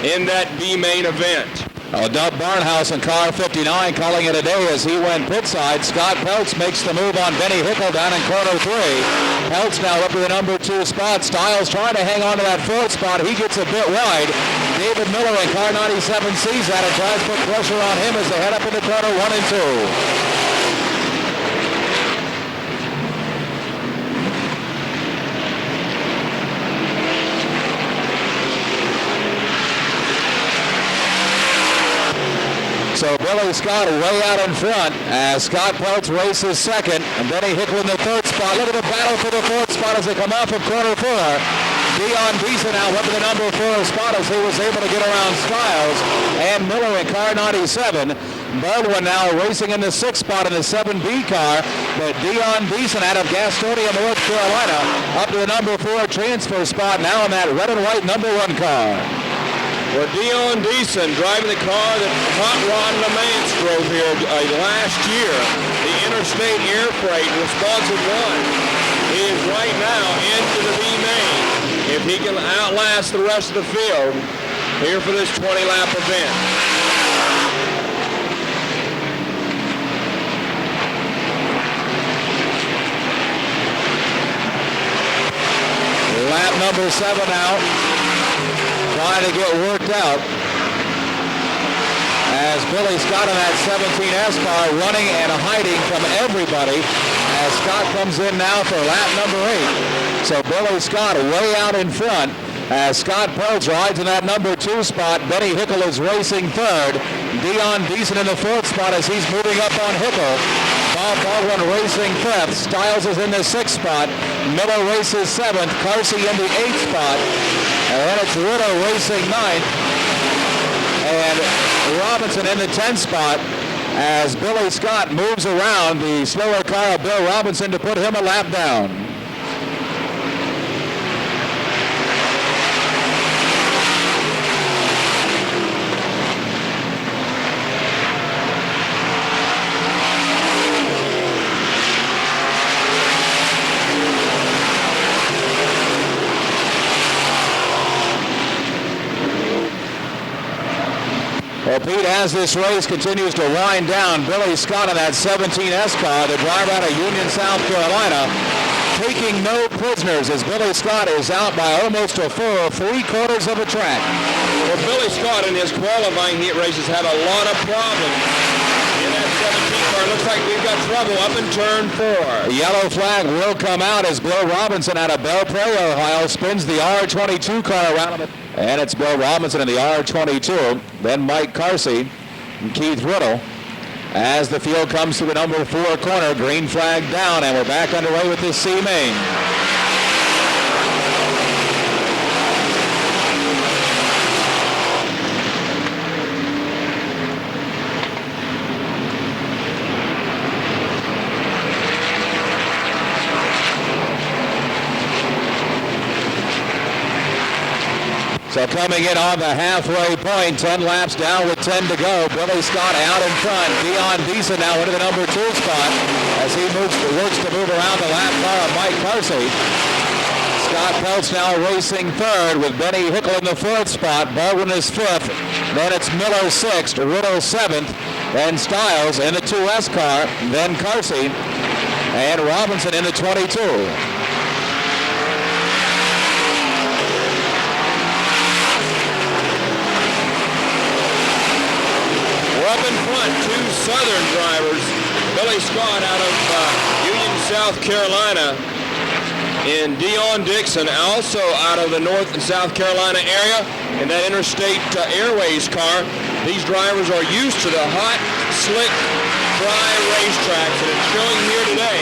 in that B main event.
Doug Barnhouse in car 59 calling it a day as he went pit side. Scott Peltz makes the move on Benny Hickle down in corner 3. Peltz now up to the number 2 spot. Stiles trying to hang on to that 4th spot. He gets a bit wide. David Miller in car 97 sees that and tries to put pressure on him as they head up into corner 1 and 2. So Billy Scott way out in front as Scott Peltz races second, and Benny Hickle in the 3rd spot. Look at the battle for the 4th spot as they come off of corner 4. Dion Beeson now up in the number 4 spot as he was able to get around Stiles and Miller in car 97. Baldwin now racing in the 6th spot in the 7B car, but Dion Beeson out of Gastonia, North Carolina, up to the number 4 transfer spot now in that red and white number 1 car.
Well, Dion Deason driving the car that Hot Rod LeMans drove here last year, the Interstate Air Freight Responsive 1. He is right now into the B main. If he can outlast the rest of the field here for this 20-lap event.
Lap number 7 out. Trying to get worked out as Billy Scott in that 17S car running and hiding from everybody as Scott comes in now for lap number 8. So Billy Scott way out in front as Scott Peltz rides in that number 2 spot. Benny Hickle is racing 3rd. Dion Deason in the 4th spot as he's moving up on Hickle. Bob Baldwin racing 5th. Stiles is in the 6th spot. Miller races 7th. Carsey in the 8th spot. And then it's Ritter racing 9th. And Robinson in the 10th spot as Billy Scott moves around the slower car of Bill Robinson to put him a lap down. Well, Pete, as this race continues to wind down, Billy Scott in that 17S car, the driver out of Union, South Carolina, taking no prisoners as Billy Scott is out by almost a full 3/4 of a track.
Well, Billy Scott in his qualifying heat races had a lot of problems in that 17 car. Looks like we've got trouble up in turn 4.
The yellow flag will come out as Bill Robinson out of Belle Prairie, Ohio, spins the R22 car around him. And it's Bill Robinson in the R22, then Mike Carsey and Keith Riddle. As the field comes to the number 4 corner, green flag down, and we're back underway with this C main. So coming in on the halfway point, 10 laps down with 10 to go. Billy Scott out in front. Dion Deason now into the number 2 spot as he works to move around the lap car of Mike Carsey. Scott Peltz now racing 3rd with Benny Hickle in the 4th spot. Baldwin is 5th. Then it's Miller 6th, Riddle 7th, then Stiles in the 2S car, then Carsey, and Robinson in the 22.
Up in front, 2 Southern drivers. Billy Scott out of Union, South Carolina, and Dion Dixon also out of the North and South Carolina area in that Interstate Airways car. These drivers are used to the hot, slick, dry racetracks, and it's showing here today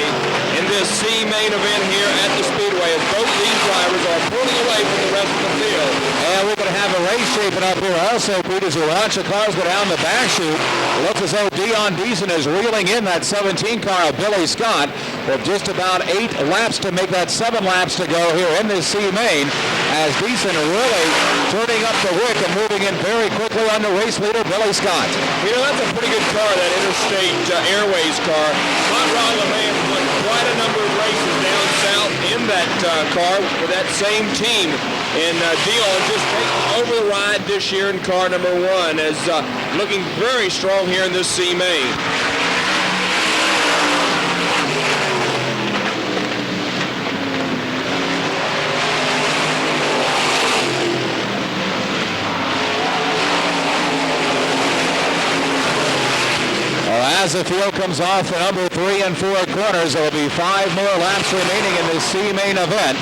in this C main event here at the Speedway as both these drivers are pulling away from the rest of the field.
And we're going to have a race shaping up here also, Pete, as we watch the cars go down the back chute. It looks as though Dion Deason is reeling in that 17 car of Billy Scott with just about 8 laps to make that 7 laps to go here in this C main as Deason really turning up the wick and moving in very quickly on the race leader, Billy Scott.
You know, that's a pretty good car, that Interstate Airways car. Hot Rod LeMans won quite a number of races down south in that car with that same team. And Dion just taking over the ride this year in car number 1, is looking very strong here in this C main.
As the field comes off the number 3 and 4 corners, there will be 5 more laps remaining in this C main event.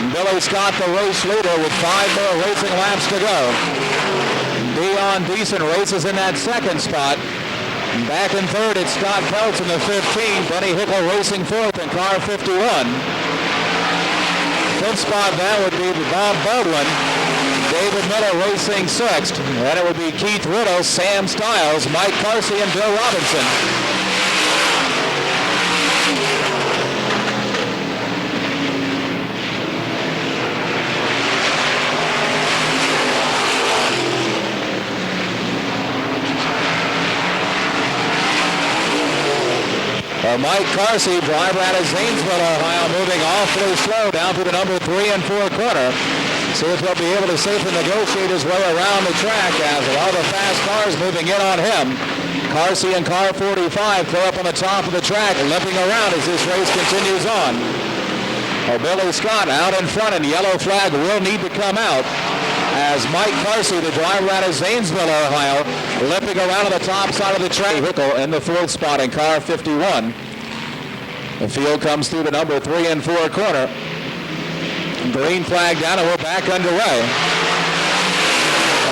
Billy Scott, the race leader, with 5 more racing laps to go. Dion Deason races in that second spot. Back in third, it's Scott Peltz in the 15. Benny Hickle racing fourth in car 51. Fifth spot, that would be Bob Baldwin. David Miller racing sixth. Then it would be Keith Riddle, Sam Stiles, Mike Carsey, and Bill Robinson. Mike Carsey, driver out of Zanesville, Ohio, moving awfully slow down to the number 3 and 4 corner. See if he'll be able to safely negotiate his way around the track as a lot of the fast cars moving in on him. Carsey in car 45 clear up on the top of the track, limping around as this race continues on. Billy Scott out in front, and the yellow flag will need to come out as Mike Carsey, the driver out of Zanesville, Ohio, limping around on the top side of the track. Hickle in the fourth spot in car 51. The field comes through the number 3 and 4 corner. Green flag down, and we're back underway.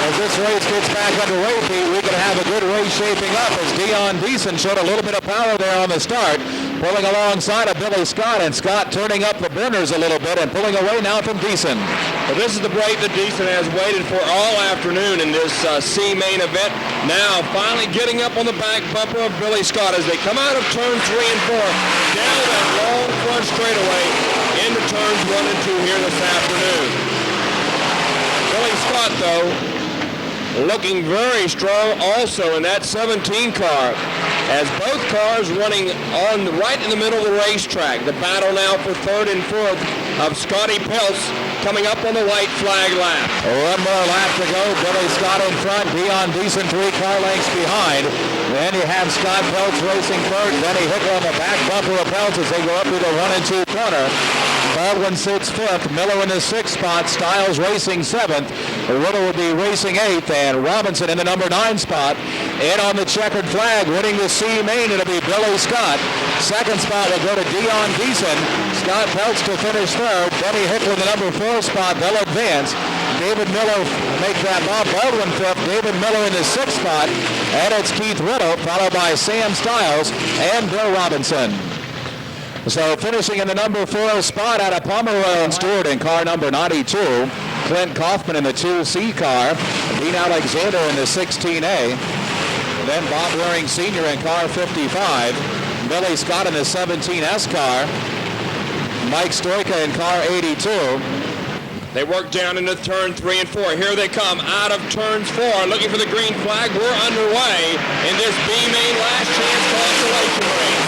As this race gets back underway, Pete, we can have a good race shaping up as Dion Deason showed a little bit of power there on the start, pulling alongside of Billy Scott, and Scott turning up the burners a little bit and pulling away now from Deason.
Well, this is the break that Deason has waited for all afternoon in this C main event. Now finally getting up on the back bumper of Billy Scott as they come out of turn 3 and 4, down that long front straightaway into turns 1 and 2 here this afternoon. Billy Scott, though, looking very strong also in that 17 car, as both cars running on right in the middle of the racetrack. The battle now for third and fourth of Scotty Peltz coming up on the white flag lap.
One more lap to go. Billy Scott in front, Dion Deason 3 car lengths behind. Then you have Scott Peltz racing third. Benny Hickle on the back bumper of Peltz as they go up to the 1 and 2 corner. Baldwin sits fifth, Miller in the 6th spot, Stiles racing 7th, Riddle would be racing 8th, and Robinson in the number 9 spot. In on the checkered flag, winning the C main, it'll be Billy Scott. Second spot will go to Dion Deason. Scott Peltz to finish third. Benny Hickle in the number 4 spot, they'll advance. David Miller make that. Bob Baldwin fifth, David Miller in the 6th spot, and it's Keith Riddle, followed by Sam Stiles and Bill Robinson. So finishing in the number 4 spot out of Pomeroy and Stewart in car number 92. Clint Kaufman in the 2C car. Dean Alexander in the 16A. Then Bob Waring Sr. in car 55. Billy Scott in the 17S car. Mike Stoika in car 82.
They work down into turn 3 and 4. Here they come out of turns 4, looking for the green flag. We're underway in this B-Main last chance consolation race.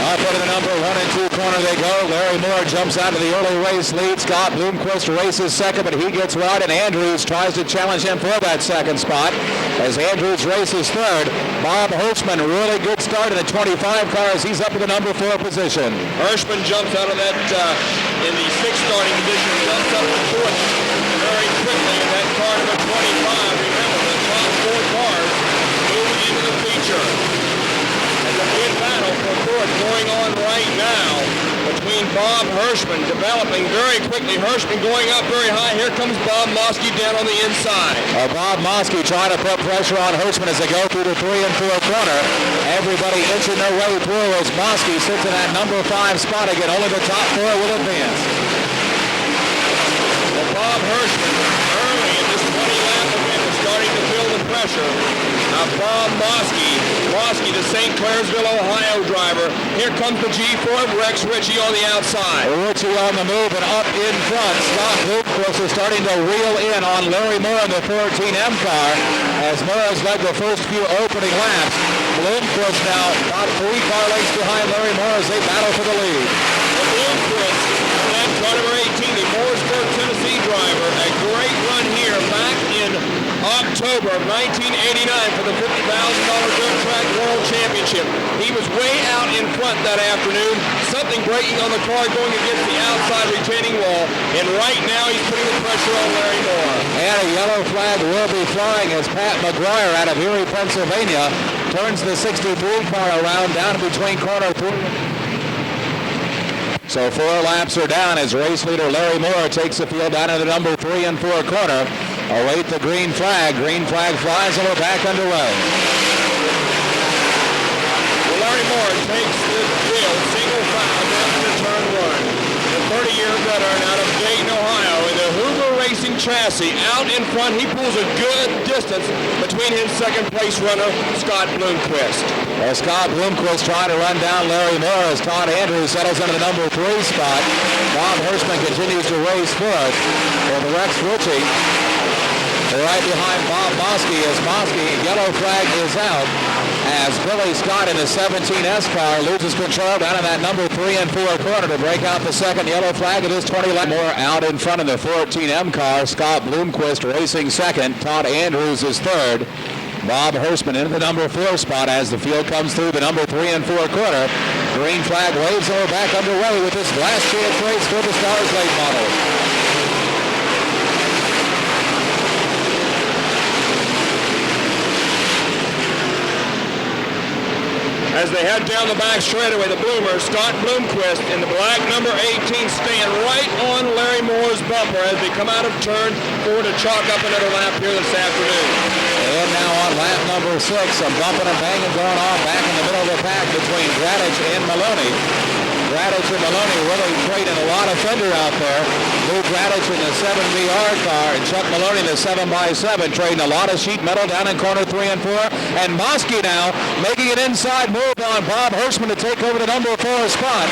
Up into the number 1 and 2 corner they go. Larry Moore jumps out of the early race lead. Scott Bloomquist races second, but he gets wide, and Andrews tries to challenge him for that second spot. As Andrews races third, Bob Hirschman, really good start in the 25 cars. He's up in the number 4 position.
Hirschman jumps out of that in the 6th starting position, jumps up to 4th very quickly in that car number 25. Remember, the top 4 cars moving into the feature. And a good battle for 4th going on right now between Bob Hirschman, developing very quickly. Hirschman going up very high. Here comes Bob Mosky down on the inside.
Bob Mosky trying to put pressure on Hirschman as they go through the 3 and 4 corner. Everybody inching their way through as Mosky sits in that number 5 spot again. Only the top 4 will advance.
Well, Bob Hirschman early in this 20-lap event is starting to feel the pressure. Now Bob Mosky, the St. Clairsville, Ohio driver. Here comes the G4, Rex Ritchie on the outside.
Ritchie on the move and up in front. Scott Bloomquist is starting to reel in on Larry Moore in the 14M car as Moore has led the first few opening laps. Bloomquist now about 3 car lengths behind Larry Moore as they battle for the lead.
The Bloomquist, that's car number 18, the Mooresburg, Tennessee driver. A great run here back in October of 1989 for the $50,000 Dirt Track World Championship. He was way out in front that afternoon. Something breaking on the car going against the outside retaining wall. And right now he's putting the pressure on Larry Moore.
And a yellow flag will be flying as Pat McGuire out of Erie, Pennsylvania turns the 63 car around down between corner 3. So 4 laps are down as race leader Larry Moore takes the field down to the number 3 and 4 corner. Await the green flag. Green flag flies and we're back underway.
Well, Larry Moore takes the field single file down to turn 1. The 30-year veteran out of Dayton, Ohio, in the Hoover Racing chassis out in front. He pulls a good distance between his second-place runner, Scott Bloomquist.
Well, Scott Bloomquist trying to run down Larry Moore as Todd Andrews settles into the number 3 spot. Bob Hirschman continues to race fourth for the Rex Ritchie. Right behind Bob Mosky as Mosky, yellow flag is out as Billy Scott in the 17S car loses control down in that number 3 and 4 corner to break out the second yellow flag. It is 20 laps more out in front of the 14M car. Scott Bloomquist racing second. Todd Andrews is third. Bob Hirschman into the number 4 spot as the field comes through the number 3 and 4 corner. Green flag waves and we're back underway with this last chance race for the Stars late model.
As they head down the back straightaway, the Bloomer, Scott Bloomquist in the black number 18 stand right on Larry Moore's bumper as they come out of turn 4 to chalk up another lap here this afternoon.
And now on lap number 6, some bumping and banging going on back in the middle of the pack between Gradich and Maloney. Gradich and Maloney really trading a lot of fender out there. Lou Gradich in the 7VR car and Chuck Maloney in the 7x7 trading a lot of sheet metal down in corner 3 and 4. And Mosky now making an inside move on Bob Hirschman to take over the number 4 spot.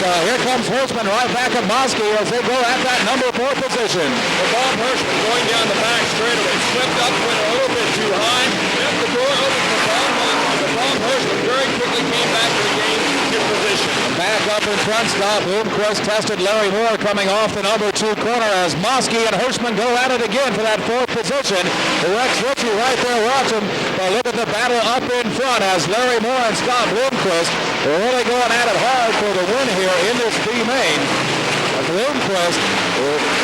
So here comes Hirschman right back at Mosky as they go at that number 4 position.
Well, Bob Hirschman going down the back straightaway, slipped up, went a little bit too high, left the door open for Bob Mosky, but Bob Hirschman very quickly came back to the game in position.
Back up in front, Scott Bloomquist tested Larry Moore coming off the number 2 corner as Mosky and Hirschman go at it again for that 4th position. Rex Ritchie right there watching, but look at the battle up in front as Larry Moore and Scott Bloomquist are really going at it hard for the win here in this B main. Bloomquist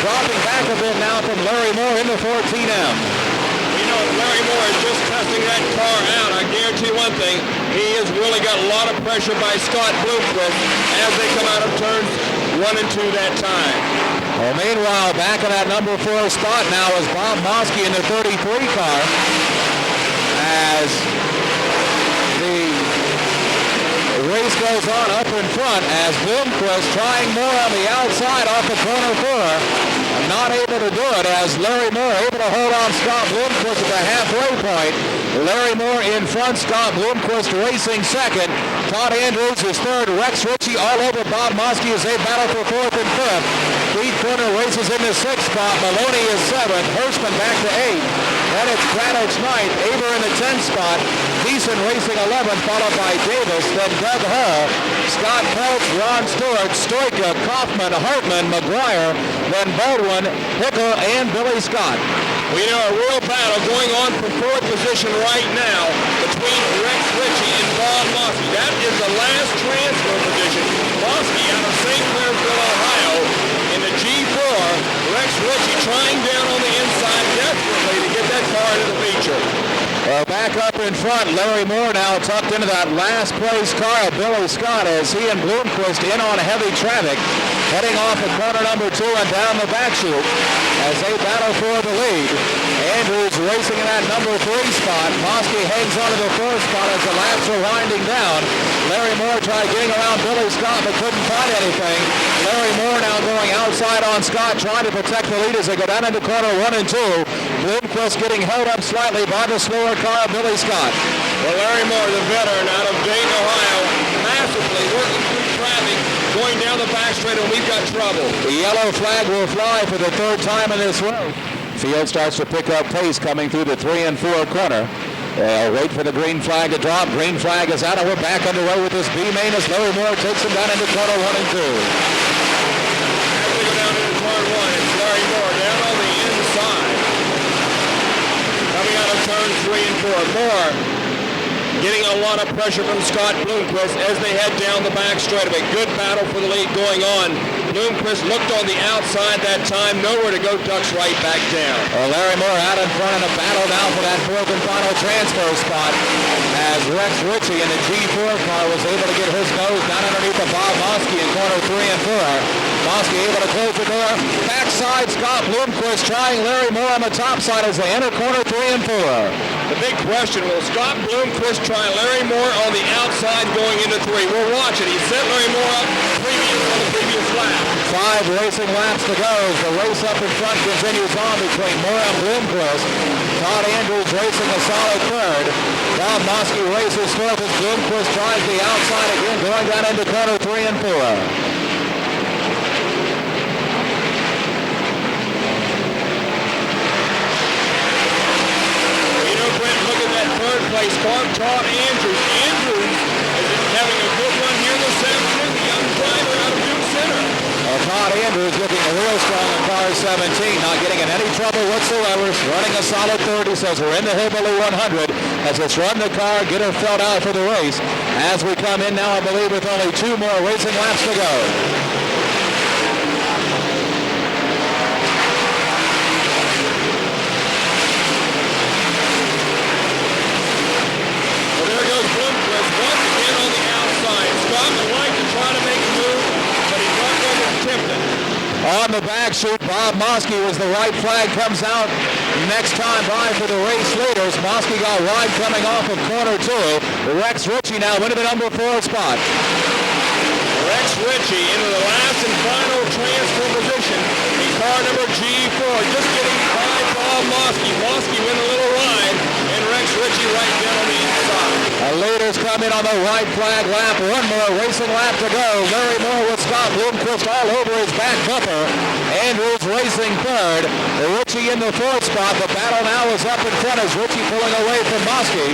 dropping back a bit now from Larry Moore in the 14M.
You know, Larry Moore is just testing that car out. I guarantee one thing, he has really got a lot of pressure by Scott Bloomquist as they come out of turns 1 and 2 that time.
Well, meanwhile, back in that number 4 spot now is Bob Mosky in the 33 car as the race goes on up in front as Bloomquist trying more on the outside off the corner 4. Not able to do it as Larry Moore able to hold on Scott Bloomquist at the halfway point. Larry Moore in front, Scott Bloomquist racing second. Todd Andrews is third. Rex Ritchie all over Bob Mosky as they battle for 4th and 5th. Keith Corner races in the 6th spot. Maloney is 7th. Hirschman back to 8th. Then it's Gradich 9th. Aber in the 10th spot. Beeson racing 11th, followed by Davis. Then Doug Hall, Scott Peltz, Ron Stewart, Stoika, Kaufman, Hartman, McGuire, then Baldwin, Hickle, and Billy Scott.
We know a real battle going on for 4th position right now between Rex Ritchie and Bob Mosky. That is the last transfer position. Mosky out of St. Clairsville, Ohio in the G4. Rex Ritchie trying down on the inside desperately to get that car into the feature.
Well, back up in front, Larry Moore now tucked into that last place car of Billy Scott as he and Bloomquist in on heavy traffic, heading off at corner number 2 and down the back chute as they battle for the lead. Andrews racing in that number 3 spot. Mosky hangs on to the 4th spot as the laps are winding down. Larry Moore tried getting around Billy Scott but couldn't find anything. Larry Moore now going outside on Scott, trying to protect the lead as they go down into corner 1 and 2. Bloomquist getting held up slightly by the slower car of Billy Scott.
Well, Larry Moore, the veteran out of Dayton, Ohio, massively working through traffic, going down the back straight, and we've got trouble.
The yellow flag will fly for the 3rd time in this race. Field starts to pick up pace coming through the 3 and 4 corner. They'll wait for the green flag to drop. Green flag is out, and we're back underway with this B main as Larry Moore takes him down into corner 1 and 2.
As we go down into turn 1, it's Larry Moore down on the inside. Coming out of turn 3 and 4. Moore getting a lot of pressure from Scott Bloomquist as they head down the back straightaway. Good battle for the lead going on. Bloomquist looked on the outside that time. Nowhere to go. Ducks right back down.
Well, Larry Moore out in front in a battle now for that 4th and final transfer spot as Rex Ritchie in the G4 car was able to get his nose down underneath of Bob Mosky in corner 3 and 4. Mosky able to close the door. Backside, Scott Bloomquist trying Larry Moore on the top side as they enter corner 3 and 4.
The big question, will Scott Bloomquist try Larry Moore on the outside going into 3? We'll watch it. He set Larry Moore up on the previous lap.
5 racing laps to go. The race up in front continues on between Moore and Bloomquist. Todd Andrews racing a solid 3rd. Bob Mosky races 4th as Bloomquist tries the outside again, going down into corner 3 and 4.
Third place car, Todd Andrews. Andrews is having a good run here this afternoon. The young driver out of Duke Center.
Well, Todd Andrews looking real strong in car 17, not getting in any trouble whatsoever. Running a solid 30, says we're in the Hillbilly 100. As let's run the car, get her filled out for the race. As we come in now, I believe with only 2 more racing laps to go. On the back chute, Bob Mosky was the right flag, comes out next time by for the race leaders. Mosky got wide coming off of corner 2. Rex Ritchie now into the number 4 spot.
Rex Ritchie into the last and final transfer position in car number G4. Just getting by Bob Mosky. Mosky went a little wide, and Rex Ritchie right down on the inside.
Leaders come in on the right flag lap. 1 more racing lap to go. Larry Moore with Scott Bloomquist all over his back bumper. Andrews racing 3rd. Ritchie in the 4th spot. The battle now is up in front as Ritchie pulling away from Mosky.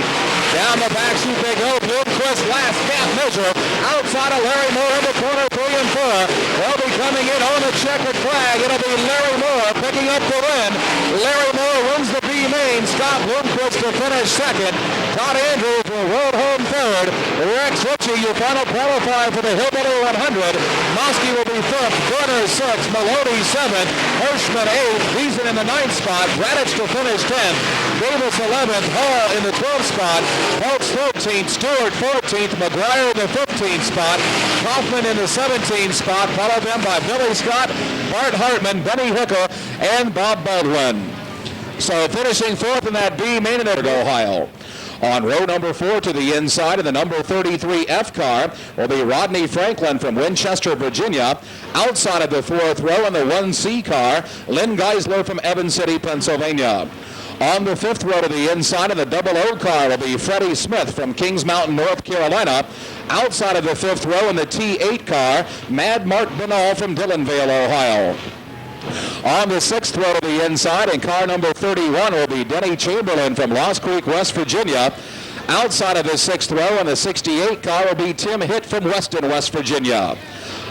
Down the back chute they go. Bloomquist last gap measure. Outside of Larry Moore into corner 3 and 4. They'll be coming in on the checkered flag. It'll be Larry Moore picking up the win. Larry Moore wins the B main. Scott Bloomquist to finish 2nd. Todd Andrews will roll home 3rd. Rex Ritchie, your final qualifier for the Hillbilly 100. Mosky will be 5th. Garner 6th. Maloney 7th. Hirschman 8th. Beeson in the 9th spot. Radich to finish 10th. Davis 11th. Hall in the 12th spot. Holtz 13th. Stewart 14th. McGuire in the 15th spot. Kaufman in the 17th spot. Followed them by Billy Scott, Bart Hartman, Benny Hooker, and Bob Baldwin. So finishing 4th in that B main in Ohio. On row number 4 to the inside of the number 33 F car will be Rodney Franklin from Winchester, Virginia. Outside of the 4th row in the 1C car, Lynn Geisler from Evans City, Pennsylvania. On the 5th row to the inside of the double O car will be Freddie Smith from Kings Mountain, North Carolina. Outside of the 5th row in the T8 car, Mad Mark Binall from Dillonvale, Ohio. On the 6th row to the inside in car number 31 will be Denny Chamberlain from Lost Creek, West Virginia. Outside of the 6th row in the 68 car will be Tim Hitt from Weston, West Virginia.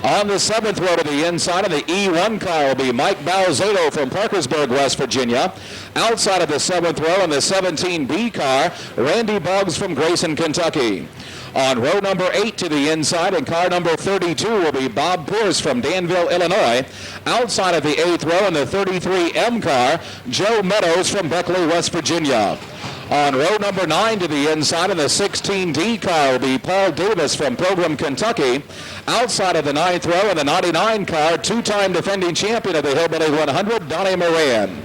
On the 7th row to the inside of the E1 car will be Mike Balzato from Parkersburg, West Virginia. Outside of the 7th row in the 17B car, Randy Boggs from Grayson, Kentucky. On row number 8 to the inside in car number 32 will be Bob Pierce from Danville, Illinois. Outside of the 8th row in the 33M car, Joe Meadows from Beckley, West Virginia. On row number 9 to the inside in the 16D car will be Paul Davis from Pilgrim, Kentucky. Outside of the 9th row in the 99 car, 2-time defending champion of the Hillbilly 100, Donnie Moran.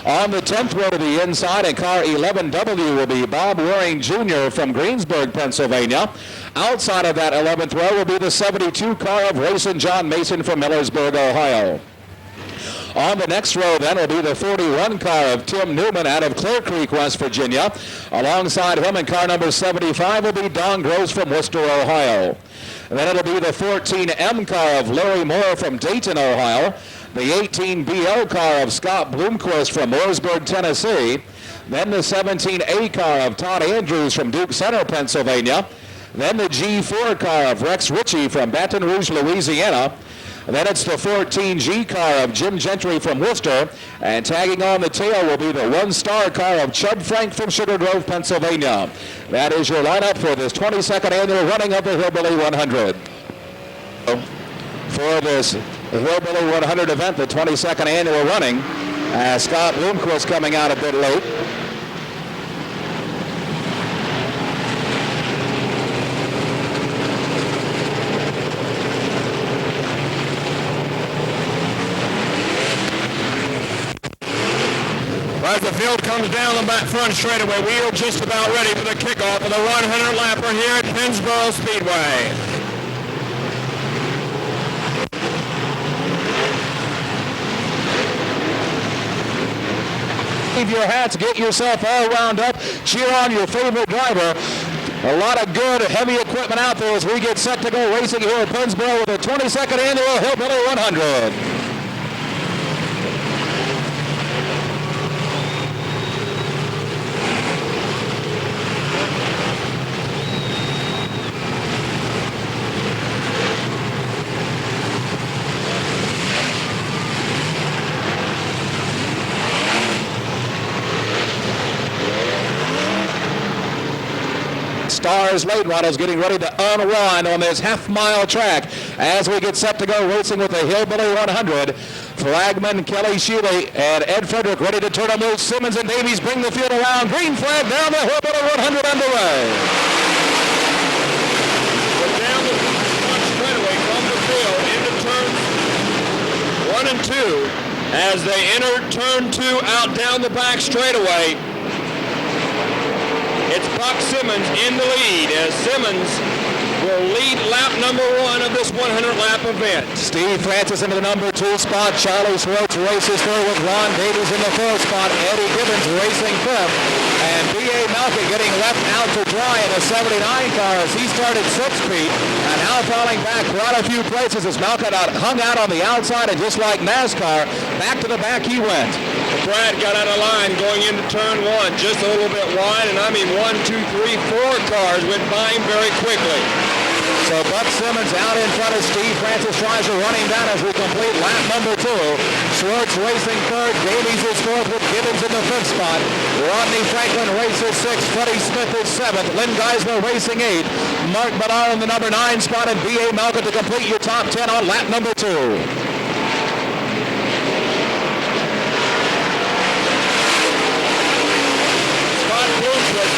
On the 10th row to the inside in car 11W will be Bob Waring Jr. from Greensburg, Pennsylvania. Outside of that 11th row will be the 72 car of Racing John Mason from Millersburg, Ohio. On the next row then will be the 41 car of Tim Newman out of Clear Creek, West Virginia. Alongside him in car number 75 will be Don Gross from Worcester, Ohio. And then it'll be the 14M car of Larry Moore from Dayton, Ohio. The 18BL car of Scott Bloomquist from Mooresburg, Tennessee. Then the 17A car of Todd Andrews from Duke Center, Pennsylvania. Then the G4 car of Rex Ritchie from Baton Rouge, Louisiana. Then it's the 14G car of Jim Gentry from Worcester. And tagging on the tail will be the 1-star car of Chub Frank from Sugar Grove, Pennsylvania. That is your lineup for this 22nd annual running of the Hillbilly 100. For this Hillbilly 100 event, the 22nd annual running, Scott Bloomquist coming out a bit late.
As the field comes down the back front straightaway, we are just about ready for the kickoff of the 100-lapper here at Pennsboro Speedway.
Leave your hats, get yourself all wound up, cheer on your favorite driver. A lot of good, heavy equipment out there as we get set to go racing here at Pennsboro with the 22nd annual Hillbilly 100. Stars late models getting ready to unwind on this half-mile track as we get set to go racing with the Hillbilly 100. Flagman, Kelly Shealy, and Ed Frederick ready to turn on those. Simmons and Davies bring the field around. Green flag down the Hillbilly 100 underway.
We're down the front straightaway from the field into turns 1 and 2 as they enter turn 2 out down the back straightaway. It's Buck Simmons in the lead as Simmons will lead lap number 1 of this 100-lap event.
Steve Francis into the number 2 spot. Charlie Swartz races third with Ron Davies in the 4th spot. Eddie Gibbons racing 5th. And B.A. Malkin getting left out to dry in a 79 car as he started 6th feet. And now falling back quite a few places as Malkin hung out on the outside, and just like NASCAR, back to the back he went.
Brad got out of line going into turn 1 just a little bit wide, and I mean 1, 2, 3, 4 cars went by him very quickly.
So Buck Simmons out in front of Steve Francis, tries to run him down as we complete lap number 2. Schwartz racing 3rd, Davies is 4th with Gibbons in the 5th spot. Rodney Franklin races 6th, Freddie Smith is 7th, Lynn Geisler racing 8th, Mark Bedard in the number 9 spot, and B.A. Malkin to complete your top 10 on lap number 2.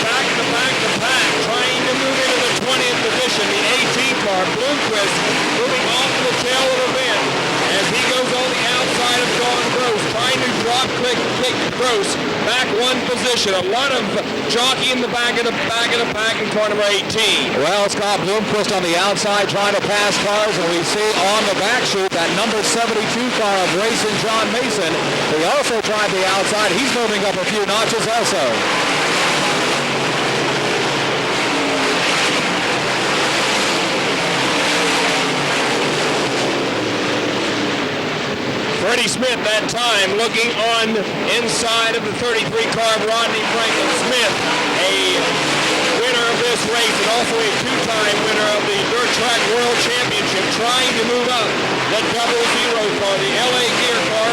Back to pack, trying to move into the 20th position, the 18 car. Bloomquist moving off the tail of the event as he goes on the outside of Don Gross, trying to drop kick Gross back 1 position. A lot of jockey in the back of the pack in car number 18.
Well, Scott Bloomquist on the outside trying to pass cars, and we see on the back chute that number 72 car of Racing John Mason. He also tried the outside. He's moving up a few notches also.
Freddie Smith that time looking on inside of the 33 car of Rodney Franklin. Smith, a winner of this race and also a 2-time winner of the Dirt Track World Championship, trying to move up the 00 car, the LA Gear car,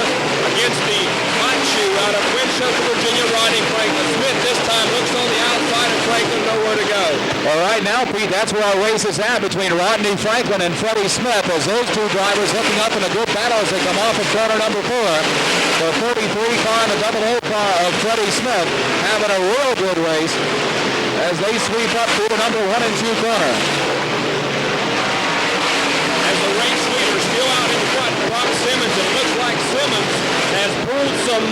against the hot shoe out of Winchester, Virginia, Rodney Franklin. Smith this time looks on the outside of Franklin, nowhere to go.
All right, now, Pete, that's where our race is at between Rodney Franklin and Freddie Smith as those two drivers hooking up in a good battle as they come off of corner number 4. The 33 car and the 00 car of Freddie Smith having a real good race as they sweep up through the number 1 and 2 corner.
As the race leader still out in front, Buck Simmons, it looks like Simmons has pulled some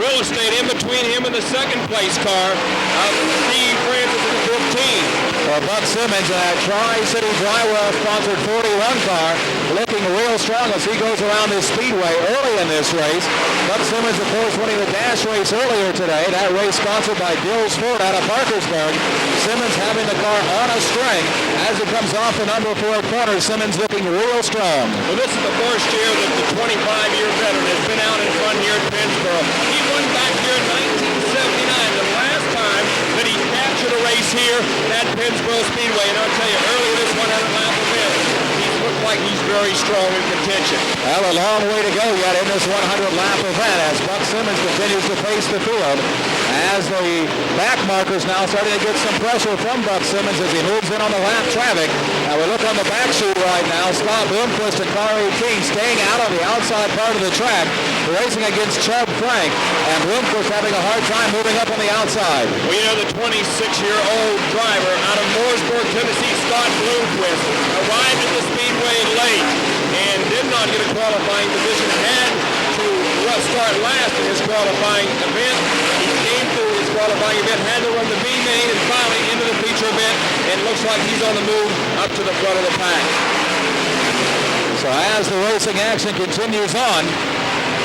real estate in between him and the 2nd place car of Steve Francis in the 15.
Buck Simmons in that Tri-City Drywell sponsored 41 car looking real strong as he goes around this speedway early in this race. Buck Simmons, of course, winning the dash race earlier today. That race sponsored by Dills Ford out of Parkersburg. Simmons having the car on a string as it comes off the number 4 corner. Simmons looking real strong.
Well, this is the first year that the 25-year veteran has been out in front here at Pennsboro. He won back here in 1979 to the race here at Pennsboro Speedway. And I'll tell you, early this 100-lap event, he looked like he's very strong in contention.
Well, a long way to go yet in this 100-lap event as Buck Simmons continues to pace the field. As the back markers now starting to get some pressure from Buck Simmons as he moves in on the lap traffic. Now we look on the back sheet right now. Scott Bloomquist and car 18 staying out on the outside part of the track, racing against Chubb Frank, and Bloomquist having a hard time moving up on the outside.
Well, you know, the 26-year-old driver out of Mooresburg, Tennessee, Scott Bloomquist, arrived at the Speedway late and did not get a qualifying position. Had to start last in his qualifying event. He came through his qualifying event, had to run the B main, and finally into the feature event, and looks like he's on the move up to the front of the pack.
So as the racing action continues on,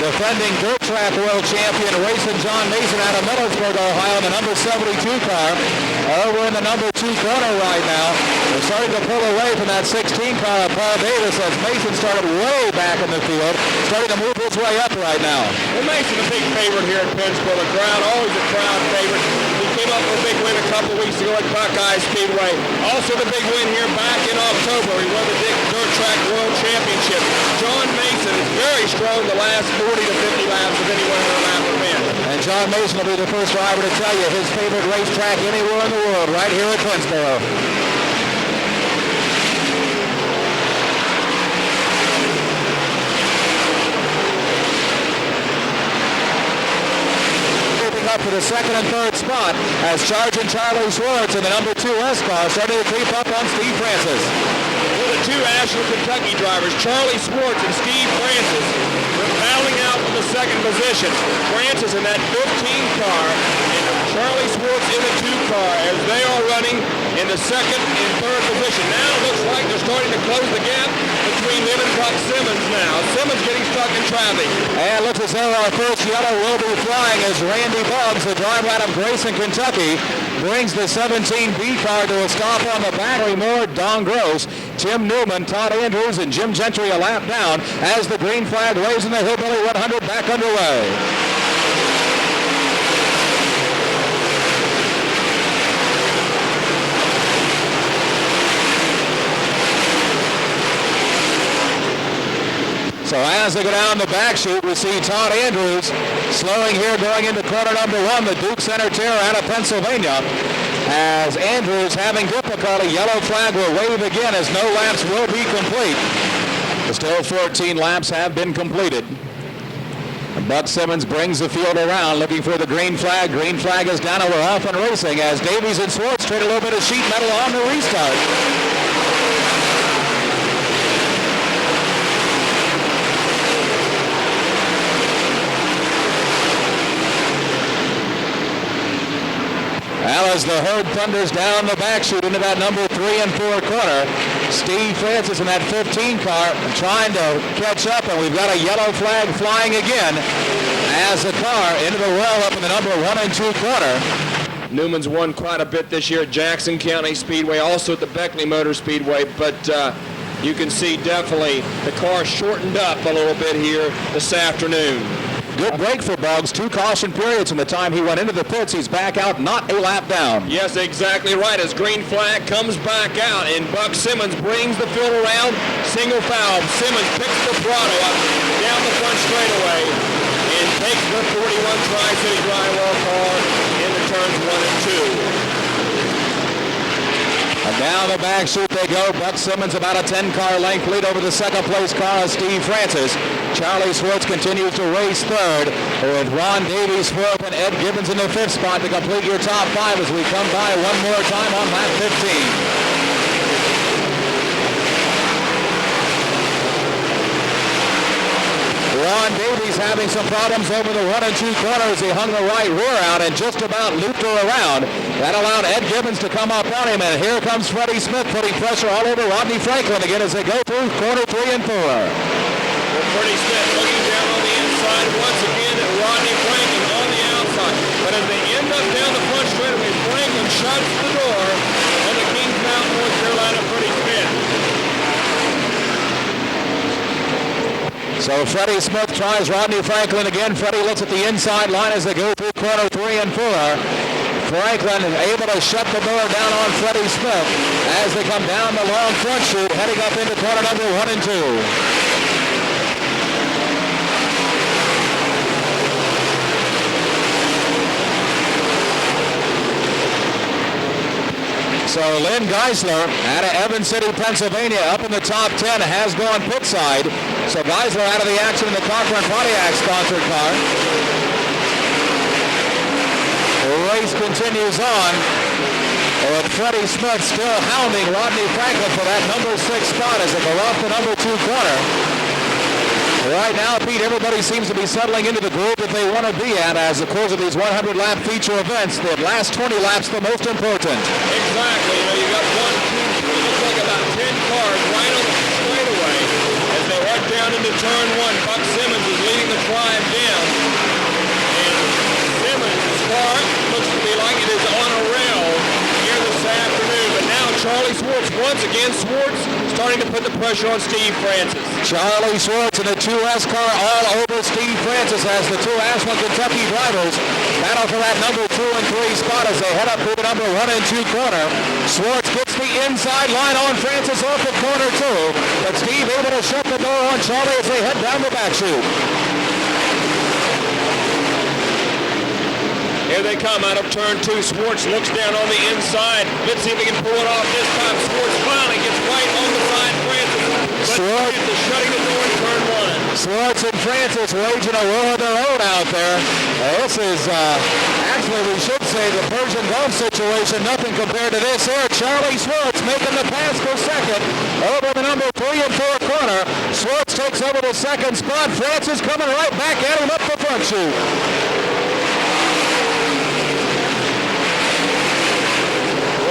defending dirt track world champion racing John Mason out of Millersburg, Ohio, the number 72 car, over in the number 2 corner right now. They're starting to pull away from that 16 car of Paul Davis as Mason started way back in the field, starting to move his way up right now.
Well, Mason, a big favorite here at Pennsboro. The crowd, always a crowd favorite. He came up with a big win a couple weeks ago at Buckeye Speedway. Also the big win here back in October. He won the dirt track world championship. John Mason is very strong the last 40 to 50 laps of any 100-lap event.
And John Mason will be the first driver to tell you his favorite racetrack anywhere in the world, right here at Pennsboro. Moving up for the second and third spot as Sergeant Charlie Schwartz in the number 2 S car starting to creep up on Steve Francis.
Well, the two Asheville, Kentucky drivers, Charlie Schwartz and Steve Francis, were battling out for the second position. Francis in that 15 car and Charlie Schwartz in the 2 car as they are running in the second and third position. Now it looks like they're starting to close the gap between them and Buck Simmons now. Simmons getting stuck in traffic.
And it looks as though our first yellow will be flying as Randy Boggs, the driver out of Grayson, Kentucky, brings the 17B car to a stop on the Battery Moore. Don Gross, Tim Newman, Todd Andrews, and Jim Gentry a lap down as the green flag waves in the Hillbilly 100 back underway. So as they go down the back chute, we see Todd Andrews slowing here going into corner number 1, the Duke Center Terror out of Pennsylvania. As Andrews having difficulty, yellow flag will wave again as no laps will be complete. Still 14 laps have been completed. Buck Simmons brings the field around looking for the green flag. Green flag is down and we're off and racing as Davies and Swartz trade a little bit of sheet metal on the restart. Well, as the herd thunders down the back chute into that number 3 and 4 corner, Steve Francis in that 15 car trying to catch up, and we've got a yellow flag flying again as the car into the well up in the number 1 and 2 corner.
Newman's won quite a bit this year at Jackson County Speedway, also at the Beckley Motor Speedway, but you can see definitely the car shortened up a little bit here this afternoon.
Good break for Boggs. 2 caution periods from the time he went into the pits. He's back out, not a lap down.
Yes, exactly right. As green flag comes back out, and Buck Simmons brings the field around. Single foul. Simmons picks the throttle up down the front straightaway and takes the 41 Tri-City drywall car into turns 1 and 2.
And down the back chute they go. Buck Simmons about a 10-car length lead over the second-place car of Steve Francis. Charlie Schwartz continues to race third with Ron Davies fourth and Ed Gibbons in the 5th spot to complete your top 5 as we come by one more time on lap 15. Ron Davies having some problems over the 1 and 2 corners. He hung the right rear out and just about looped her around. That allowed Ed Gibbons to come up on him, and here comes Freddie Smith putting pressure all over Rodney Franklin again as they go through corner 3 and 4.
Well, Freddie Smith looking down on the inside once again at Rodney Franklin on the outside. But as they end up down the front straightaway, Franklin shuts the door on the Kings Mountain, North Carolina, Freddie Smith.
So Freddie Smith tries Rodney Franklin again. Freddie looks at the inside line as they go through corner 3 and 4. Franklin able to shut the door down on Freddie Smith as they come down the long front chute, heading up into corner number 1 and 2. So Lynn Geisler out of Evans City, Pennsylvania, up in the top 10, has gone pit side. So Geisler out of the action in the Cochran Pontiac sponsored car. The race continues on. And Freddie Smith still hounding Rodney Franklin for that number 6 spot as they go off the number 2 corner. Right now, Pete, everybody seems to be settling into the groove that they want to be at as the course of these 100-lap feature events. The last 20 laps the most important.
Exactly. You know, you got 1, 2, 3, looks like about 10 cars right on the straightaway as they work down into turn 1. Buck Simmons is leading the drive down. And Simmons' car looks to be like it is on a rail here this afternoon. But now Charlie Swartz, once again, Swartz starting to put the pressure on Steve Francis.
Charlie Swartz in the 2S car all over Steve Francis as the 2 Ashland, Kentucky drivers battle for that number 2 and 3 spot as they head up to the number 1 and 2 corner. Swartz gets the inside line on Francis off of corner 2, but Steve able to shut the door on Charlie as they head down the back chute.
Here they come out of turn 2. Swartz looks down on the inside. Let's see if he can pull it off this time. Swartz finally gets right on the side. Francis, but Francis is shutting the door in turn 1.
Swartz and Francis waging a war of their own out there. This is, actually we should say the Persian Gulf situation, nothing compared to this here. Charlie Swartz making the pass for second over the number 3 and 4 corner. Swartz takes over the second spot. Francis coming right back at him up the front chute.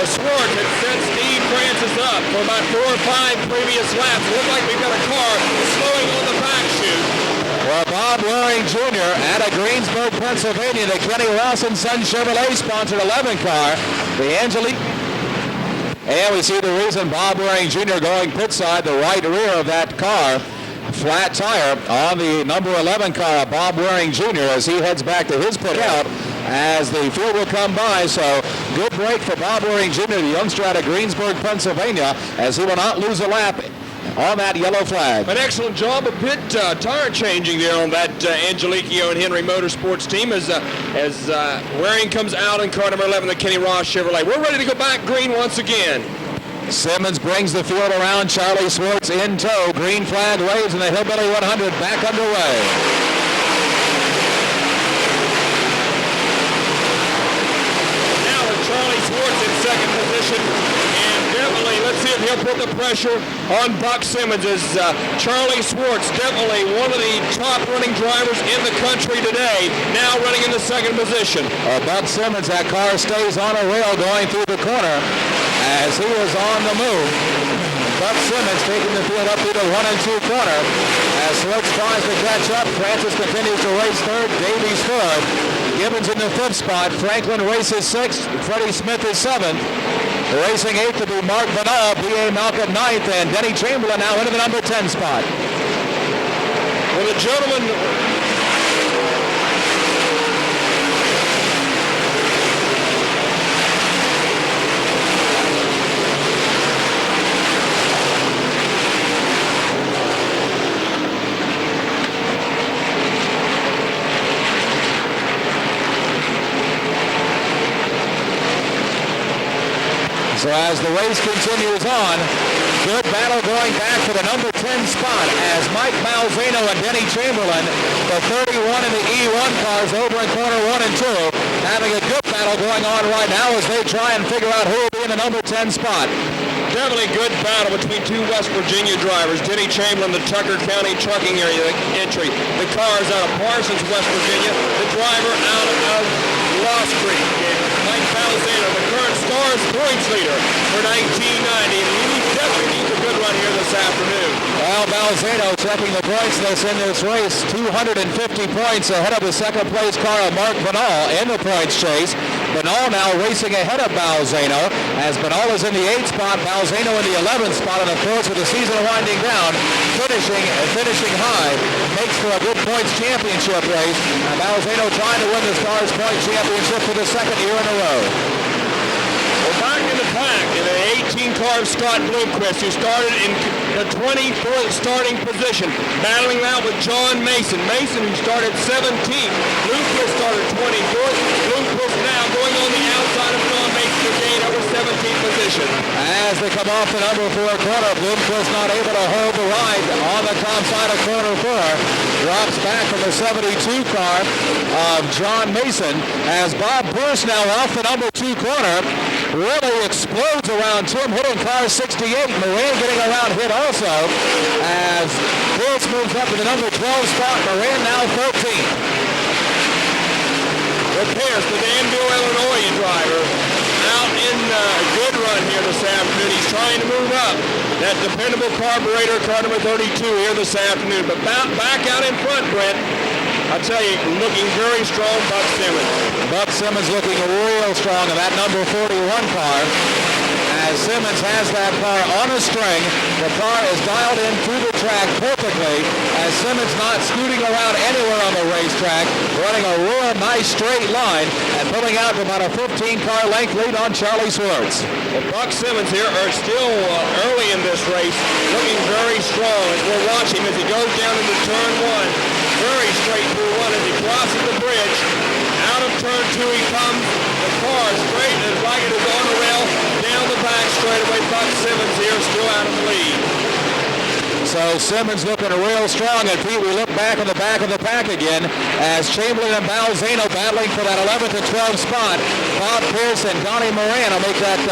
Swartz had set Steve Francis up for about 4 or 5 previous laps. Looks like we've got a car slowing on the back chute.
Well, Bob Waring Jr. out of Greensburg, Pennsylvania, the Kenny Ross & Son Chevrolet sponsored 11 car. The Angelique. And we see the reason Bob Waring Jr. going pit side, the right rear of that car. Flat tire on the number 11 car, Bob Waring Jr. as he heads back to his pit out as the field will come by. So good break for Bob Waring Jr., the youngster out of Greensburg, Pennsylvania, as he will not lose a lap on that yellow flag.
An excellent job of pit tire changing there on that Angeliquio and Henry Motorsports team as Waring comes out in car number 11, the Kenny Ross Chevrolet. We're ready to go back green once again.
Simmons brings the field around. Charlie Swartz in tow. Green flag waves and the Hillbilly 100 back underway.
Now with Charlie Swartz in second position, and definitely, let's see if he'll put the pressure on Buck Simmons as Charlie Swartz, definitely one of the top running drivers in the country today, now running in the second position.
Buck Simmons, that car stays on a rail going through the corner as he was on the move. Buck Simmons taking the field up through the 1 and 2 corner. As Swartz tries to catch up, Francis continues to race third, Davies fourth, Gibbons in the 5th spot, Franklin races 6th, Freddie Smith is 7th. Racing 8th to be Mark Banal, B.A. Malcolm 9th, and Denny Chamberlain now into the number 10 spot.
Well, the gentleman...
So as the race continues on, good battle going back for the number 10 spot as Mike Malzano and Denny Chamberlain, the 31 and the E1 cars over in corner 1 and 2, having a good battle going on right now as they try and figure out who will be in the number 10 spot.
Definitely good battle between 2 West Virginia drivers. Denny Chamberlain, the Tucker County trucking area entry. The cars out of Parsons, West Virginia. The driver out of Lost Creek. Mike Malzano, the current Stars points leader for 1990. He definitely needs a good run here this afternoon.
Well, Malzano checking the points list in this race. 250 points ahead of the second place car of Mark Banal in the points chase. Bernal now racing ahead of Balzano, as Bernal is in the 8th spot, Balzano in the 11th spot, and of course with the season winding down, finishing high, makes for a good points championship race. And Balzano trying to win the Stars Point Championship for the second year in a row.
Well, back in the pack in an 18-car Scott Bloomquist, who started in the 24th starting position, battling out with John Mason. Mason, who started 17th. Bloomquist started 24th. Bloomquist now going on the outside of John Mason to gain over 17th position.
As they come off the number 4 corner, Bloomquist not able to hold the ride on the top side of corner 4. Drops back from the 72 car of John Mason as Bob Pierce now off the number 2 corner. Really explodes around Tim, hitting car 68. Moran getting around hit also as Pierce moves up to the number 12 spot. Moran now 13th.
With Pierce, the Danville, Illinois driver, out in a good run here this afternoon. He's trying to move up. That dependable carburetor, car number 32 here this afternoon. But back out in front, Brent, I tell you, looking very strong, Buck Simmons.
Buck Simmons looking real strong in that number 41 car. As Simmons has that car on a string, the car is dialed in through the track perfectly, as Simmons not scooting around anywhere on the racetrack, running a real nice straight line and pulling out to about a 15-car length lead on Charlie Swartz.
Well, Buck Simmons here are still early in this race, looking very strong as we're watching as he goes down into turn 1. Very straight through 1 as he crosses the bridge. Out of turn 2 he comes. The car straight as like it is on the rail. Down the back straightaway. Buck Simmons here still out of the lead.
So Simmons looking real strong, and Pete, we look back on the back of the pack again as Chamberlain and Balzano battling for that 11th and 12th spot. Bob Pierce and Donnie Moran will make that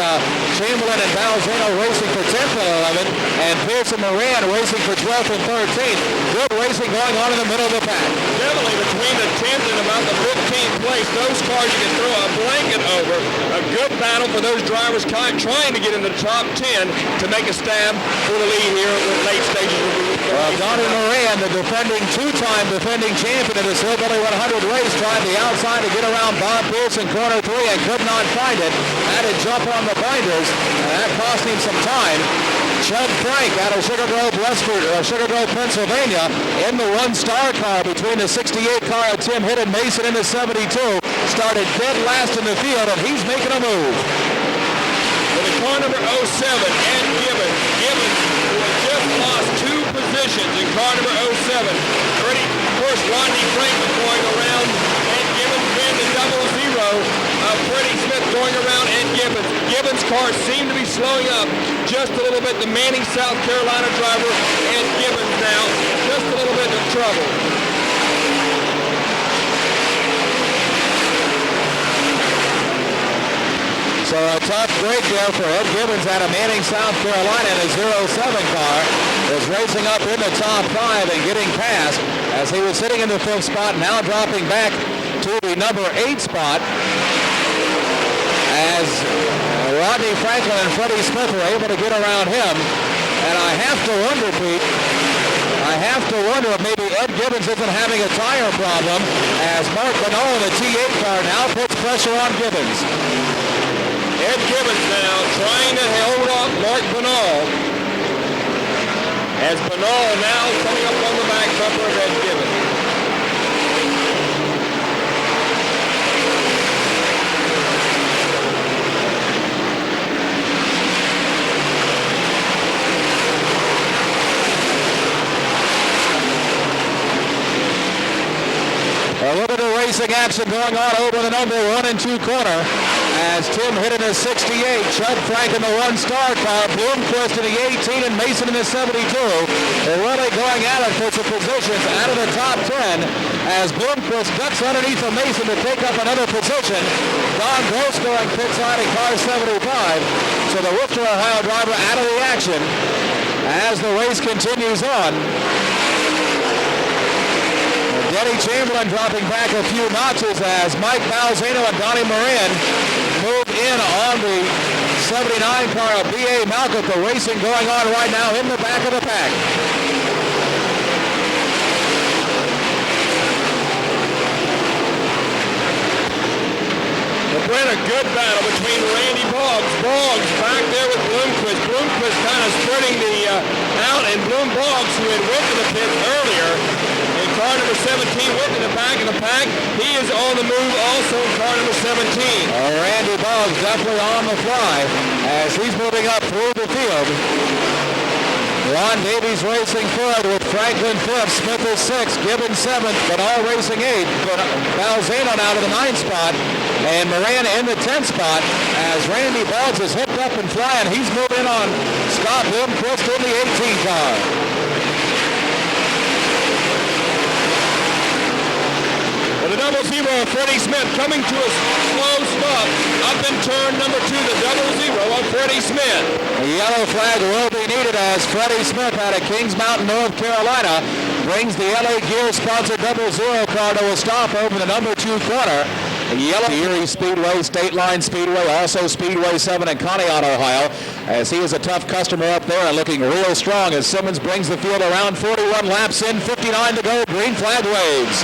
Chamberlain and Balzano racing for 10th and 11th, and Pierce and Moran racing for 12th and 13th. Good racing going on in the middle of the pack.
Definitely between the 10th and about the 15th place, those cars you can throw a blanket over. A good battle for those drivers trying to get in the top 10 to make a stab for the lead here in the late stages.
Donnie Moran, the two-time defending champion of this Hillbilly 100 race, tried the outside to get around Bob Pierce in corner 3 and could not find it. Had to jump on the binders, and that cost him some time. Chud Frank out of Sugar Grove, Pennsylvania, in the 1-star car between the 68 car of Tim Hitt and Mason in the 72, started dead last in the field, and he's making a move.
With the car number 07, Ed Gibbons, who had just lost 2 positions in car number 07. First, Rodney Franklin going around Ed Gibbons, then the 00 of Freddie Smith going around Ed Gibbons. Gibbons' car seemed to be slowing up just a little bit. The Manning, South Carolina driver, Ed Gibbons now, just a little bit in trouble.
So a tough break there for Ed Gibbons out of Manning, South Carolina, in his 07 car. Is racing up in the top 5 and getting past as he was sitting in the 5th spot, now dropping back to the number 8 spot as Rodney Franklin and Freddie Smith were able to get around him. And I have to wonder, Pete, if maybe Ed Gibbons isn't having a tire problem as Mark Bernal in the T8 car now puts pressure on Gibbons.
Ed Gibbons now trying to hold off Mark Bernal. As Bernal now coming up on the back bumper of Ed Gibbons.
A little bit of racing action going on over the number 1 and 2 corner as Tim Hitt in the 68, Chud Frank in the 1-star car, Bloomquist in the 18, and Mason in the 72. They're really going at it for some positions out of the top 10 as Bloomquist ducks underneath of Mason to take up another position. Don Gross going pit side in car 75. So the Worcester, Ohio driver out of the action as the race continues on. Denny Chamberlain dropping back a few notches as Mike Balzano and Donnie Moran move in on the 79 car of B.A. Malcolm. The racing going on right now in the back of the pack. The
been a good battle between Randy Boggs. Boggs back there with Bloomquist. Bloomquist kind of spreading the out, and Boggs, who had went to the pit earlier, in car number 17, went to the back of the pack. He is on the move also in car number 17.
Randy Boggs definitely on the fly as he's moving up through the field. Ron Davies racing third with Franklin fifth, Smith is sixth, Gibbons seventh, but all racing eighth. But Balzano now to the ninth spot, and Moran in the 10th spot as Randy Boggs is hooked up and flying. He's moving on Scott Bloomquist in the 18 car.
Well, the double zero of Freddie Smith coming to a slow stop up in turn number 2, the double zero of Freddie Smith.
A yellow flag will be needed as Freddie Smith out of Kings Mountain, North Carolina, brings the LA Gear sponsored double zero car to a stop over the number 2 corner. A yellow Erie Speedway, State Line Speedway, also Speedway 7 in Conneaut, Ohio, as he is a tough customer up there and looking real strong as Simmons brings the field around 41 laps in, 59 to go, green flag waves.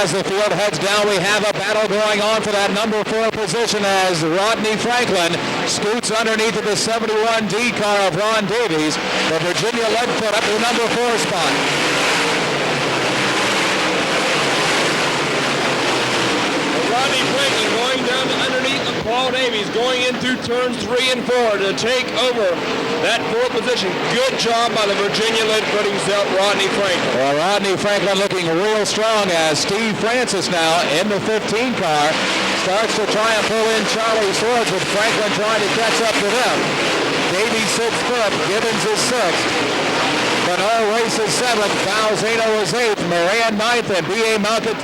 As the field heads down, we have a battle going on for that number 4 position as Rodney Franklin scoots underneath of the 71D car of Ron Davies. The Virginia Leadfoot up to the number 4 spot.
Rodney Franklin going down to underneath of Paul Davies, going in through turns 3 and 4 to take over that 4th position. Good job by the Virginia Leadfoot himself, Rodney Franklin.
Well, Rodney Franklin looking real strong as Steve Francis now in the 15 car starts to try and pull in Charlie Swords with Franklin trying to catch up to them. Davies sits 5th, Gibbons is 6th. Bernard races 7th, Balzano is 8th, Moran 9th, and B.A. Malkett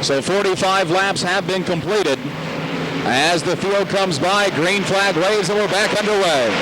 So 45 laps have been completed. As the field comes by, green flag waves and we're back underway.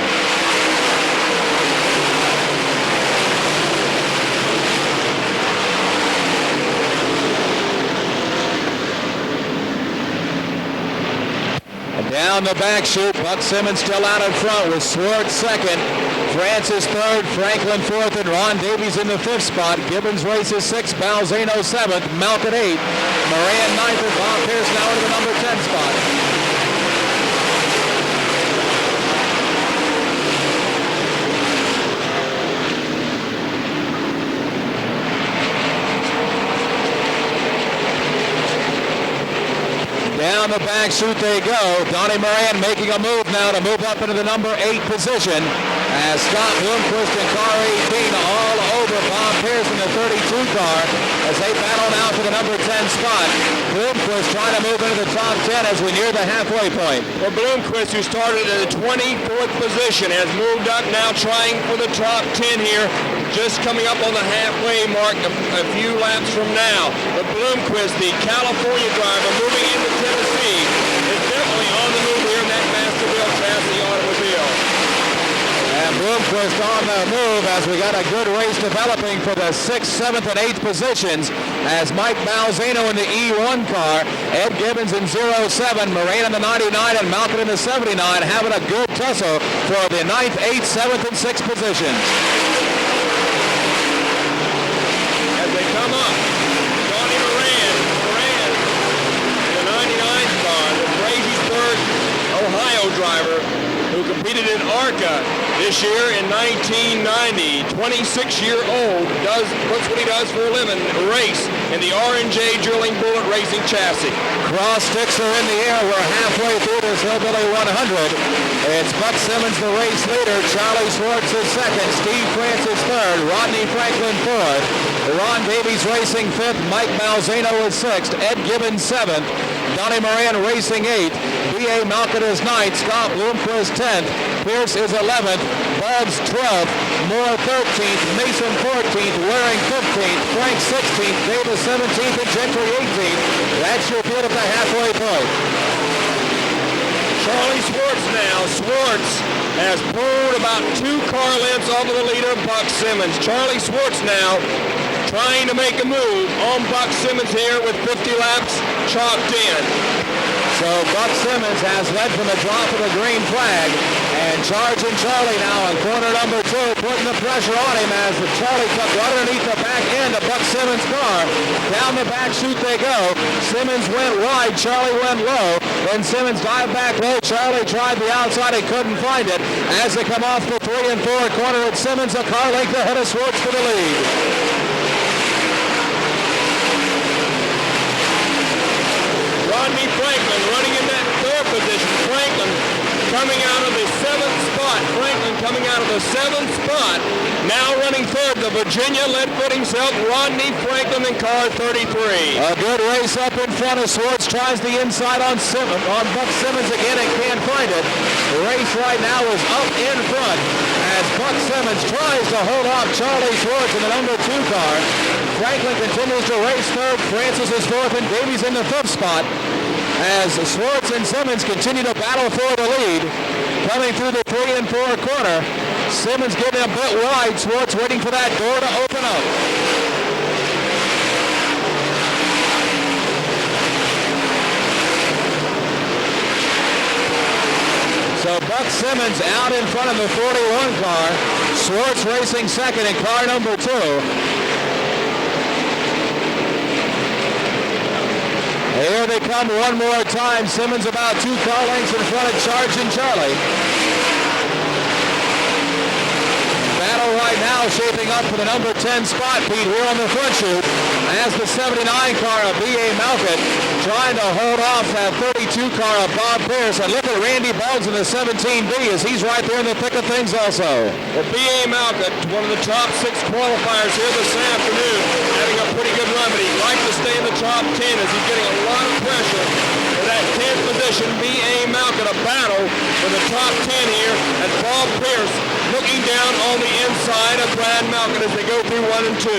And down the back chute, Buck Simmons still out in front with Swartz 2nd. Francis 3rd, Franklin 4th, and Ron Davies in the 5th spot. Gibbons races 6th, Balzano 7th, Malkett 8th, Moran 9th, and Bob Pierce now into the number 10 spot. Down the back chute they go. Donnie Moran making a move now to move up into the number 8 position as Scott Bloomquist in car 18 all over Bob Pierce in the 32 car as they battle now for the number 10 spot. Bloomquist trying to move into the top 10 as we near the halfway point.
Well, Bloomquist, who started at the 24th position, has moved up now trying for the top 10 here, just coming up on the halfway mark a few laps from now. But Bloomquist, the California driver moving into Tennessee, is definitely on the move here in that Masterville chassis automobile.
And Bloomquist on the move as we got a good race developing for the 6th, 7th, and 8th positions as Mike Balzano in the E1 car, Ed Gibbons in 07, Moran in the 99, and Malcolm in the 79 having a good tussle for the 9th, 8th, 7th, and 6th positions.
As they come up, Donnie Moran, the 99 car, the Frazeysburg, Ohio who competed in ARCA this year in 1990. 26-year-old, that's what he does for a living, race in the R&J Drilling Bullet Racing chassis.
Cross sticks are in the air. We're halfway through this Hillbilly 100. It's Buck Simmons, the race leader. Charlie Schwartz is second. Steve Francis third. Rodney Franklin fourth. Ron Davies racing fifth. Mike Malzano is sixth. Ed Gibbons seventh. Donnie Moran racing eighth. B.A. Malkin is ninth. Scott Bloomquist 10th. Pierce is 11th. Boggs 12th. Moore 13th. Mason 14th. Waring 15th. Frank 16th. Davis 17th. And Gentry 18th. That's your field at the halfway point.
Charlie Schwartz now. Schwartz has pulled about 2 car lengths off of the leader, Buck Simmons. Charlie Schwartz now trying to make a move on Buck Simmons here with 50 laps chopped in.
So Buck Simmons has led from the drop of the green flag, and charging Charlie now in corner number 2, putting the pressure on him as the Charlie cut right underneath the back end of Buck Simmons' car. Down the back chute they go. Simmons went wide, Charlie went low. Then Simmons dived back low. Charlie tried the outside, he couldn't find it. As they come off the 3 and 4 corner, it's Simmons a car length ahead of Schwartz for the lead.
Rodney Franklin running in that 3rd position. Franklin coming out of the 7th spot. Franklin coming out of the 7th spot. Now running 3rd. The Virginia Leadfoot himself, Rodney Franklin in car 33.
A good race up in front of Schwartz. Tries the inside on Buck Simmons again and can't find it. The race right now is up in front as Buck Simmons tries to hold off Charlie Schwartz in the number 2 car. Franklin continues to race 3rd. Francis is 4th and Davies in the 5th spot. As Schwartz and Simmons continue to battle for the lead. Coming through the 3 and 4 corner. Simmons getting a bit wide. Schwartz waiting for that door to open up. So Buck Simmons out in front of the 41 car. Schwartz racing second in car number 2. Here they come one more time. Simmons about 2 car lengths in front of charging Charlie. Battle right now shaping up for the number 10 spot, Pete, here on the front chute. As the 79 car of B.A. Malkin trying to hold off that 32 car of Bob Pierce. And look at Randy Boggs in the 17B as he's right there in the thick of things also.
Well, B.A. Malkin, one of the top 6 qualifiers here this afternoon, having a pretty good run, but he'd like to stay in the top 10 as he's getting a lot of pressure for that 10th position. B.A. Malkin, a battle for the top 10 here, and Bob Pierce looking down on the inside of Brad Malkin as they go through 1 and 2.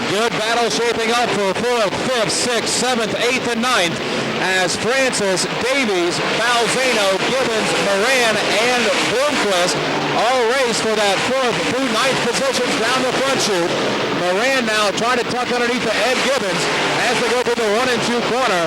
Good battle shaping up for 4th, 5th, 6th, 7th, 8th, and 9th as Francis, Davies, Malzano, Gibbons, Moran, and Bloomquist all race for that 4th through 9th positions down the front chute. Moran now trying to tuck underneath to Ed Gibbons as they go through the 1 and 2 corner.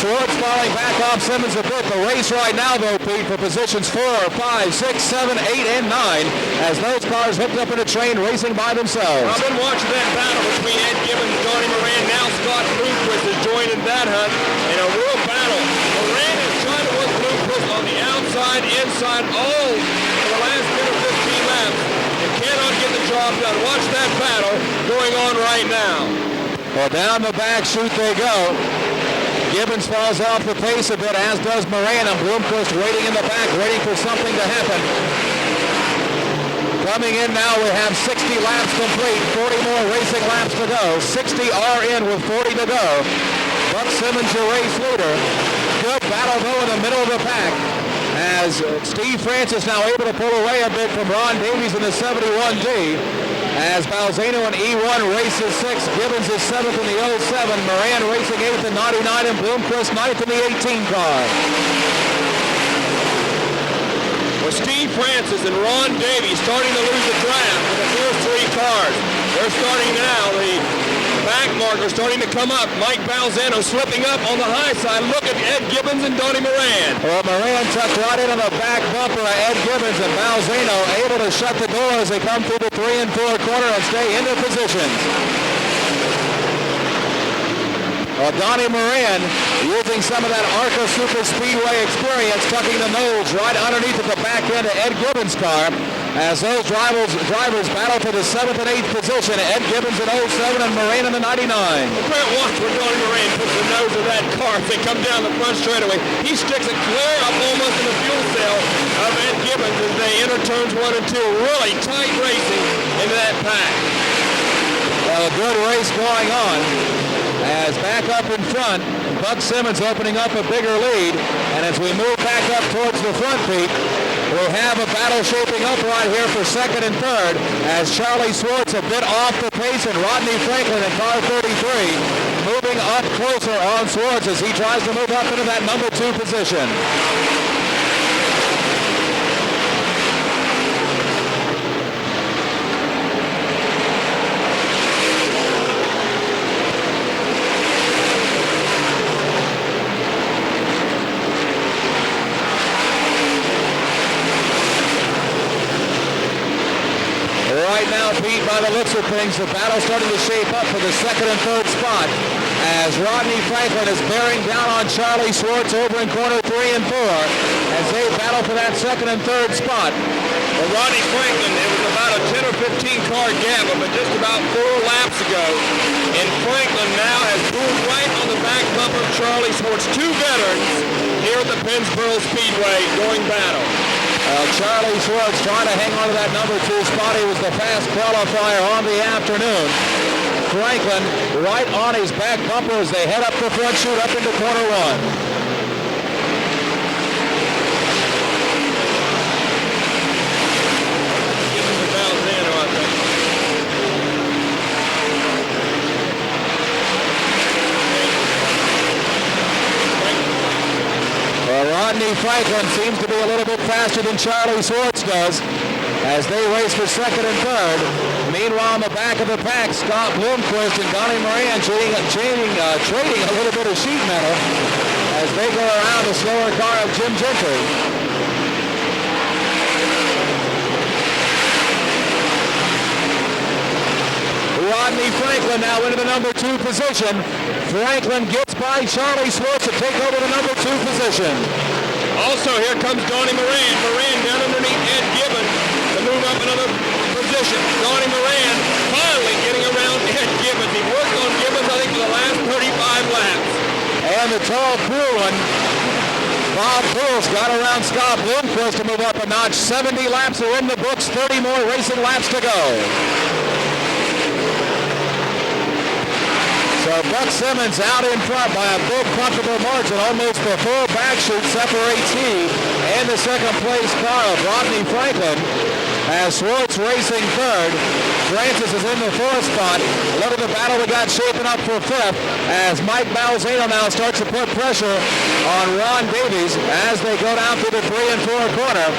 Schwartz falling back off Simmons a bit. The race right now, though, Pete, for positions 4, 5, 6, 7, 8, and 9 as those cars hooked up in a train racing by themselves.
I've been watching that battle between Ed Gibbons and Donnie Moran. Now Scott Bloomquist has joined in that hunt in a real battle. Moran is trying to work Bloomquist on the outside, inside, all for the last 10 or 15 laps. And cannot get the job done. Watch that battle going on right now.
Well, down the back chute they go. Gibbons falls off the pace a bit, as does Moran, and Bloomquist waiting in the back, waiting for something to happen. Coming in now, we have 60 laps complete, 40 more racing laps to go. 60 are in with 40 to go. Buck Simmons, your race leader. Good battle, though, in the middle of the pack, as Steve Francis now able to pull away a bit from Ron Davies in the 71D. As Balzano in E1 races 6, Gibbons is 7th in the 07, Moran racing 8th in 99, and Bloomquist 9th in the 18 car.
Well, Steve Francis and Ron Davies starting to lose the draft for the first 3 cars. They're starting now. The back marker starting to come up. Mike Balzano slipping up on the high side. Look at Ed Gibbons and Donnie Moran.
Well, Moran tucked right in on the back bumper of Ed Gibbons, and Balzano able to shut the door as they come through the 3 and 4 corner and stay into positions. Donnie Moran using some of that ARCA Super Speedway experience, tucking the nose right underneath at the back end of Ed Gibbons' car. As those drivers battle for the 7th and 8th position, Ed Gibbons in 07 and Moran in the 99.
Brent, watch where Donnie Moran puts the nose of that car as they come down the front straightaway. He sticks it clear up almost in the fuel cell of Ed Gibbons as they enter turns 1 and 2. Really tight racing into that pack.
Well, a good race going on. As back up in front, Buck Simmons opening up a bigger lead. And as we move back up towards the front, Pete, we'll have a battle shaping up right here for second and third as Charlie Swartz a bit off the pace and Rodney Franklin in car 33 moving up closer on Swartz as he tries to move up into that number 2 position. Right now, Pete, by the looks of things, the battle starting to shape up for the second and third spot as Rodney Franklin is bearing down on Charlie Swartz over in corner 3 and 4 as they battle for that second and third spot.
Well, Rodney Franklin, it was about a 10 or 15 car gap, but just about 4 laps ago, and Franklin now has pulled right on the back bumper of Charlie Swartz. 2 veterans here at the Pennsboro Speedway going battle.
Charlie Swartz trying to hang on to that number 2 spot. He was the fast qualifier on the afternoon. Franklin right on his back bumper as they head up the front chute up into corner 1. Rodney Franklin seems to be a little bit faster than Charlie Swartz does as they race for second and third. Meanwhile, in the back of the pack, Scott Bloomquist and Donnie Moran trading a little bit of sheet metal as they go around the slower car of Jim Gentry. Rodney Franklin now into the number 2 position. Franklin gets by Charlie Swartz to take over the number 2 position.
Also, here comes Donnie Moran. Moran down underneath Ed Gibbons to move up another position. Donnie Moran finally getting around Ed Gibbons. He worked on Gibbons, I think, for the last 35 laps.
And the tall Bruin, Bob Pools, got around Scott Bloomquist to move up a notch. 70 laps are in the books, 30 more racing laps to go. So Buck Simmons out in front by a big comfortable margin. Almost the full back chute separates he and the second place car of Rodney Franklin as Swartz racing third. Francis is in the 4th spot. A look at the battle we got shaping up for 5th as Mike Balzano now starts to put pressure on Ron Davies as they go down through the 3 and 4 corner.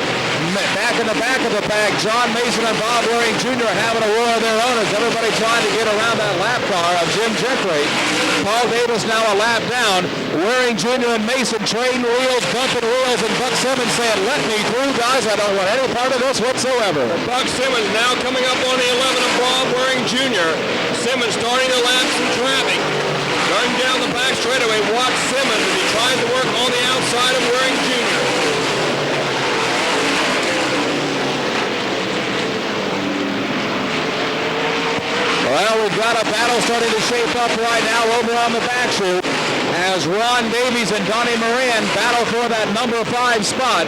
Back in the back of the pack, John Mason and Bob Waring Jr. having a war of their own as everybody trying to get around that lap car of Jim Gentry. Paul Davis now a lap down. Waring Jr. and Mason trading wheels, bumping wheels, and Buck Simmons saying, "Let me through, guys. I don't want any part of this whatsoever."
Buck Simmons now coming up on the 11 of Bob Waring Jr. Simmons starting to lap some traffic. Going down the back straightaway, watch Simmons as he tries to work on the outside of Waring Jr.
Well, we've got a battle starting to shape up right now over on the back chute as Ron Davies and Donnie Moran battle for that number 5 spot.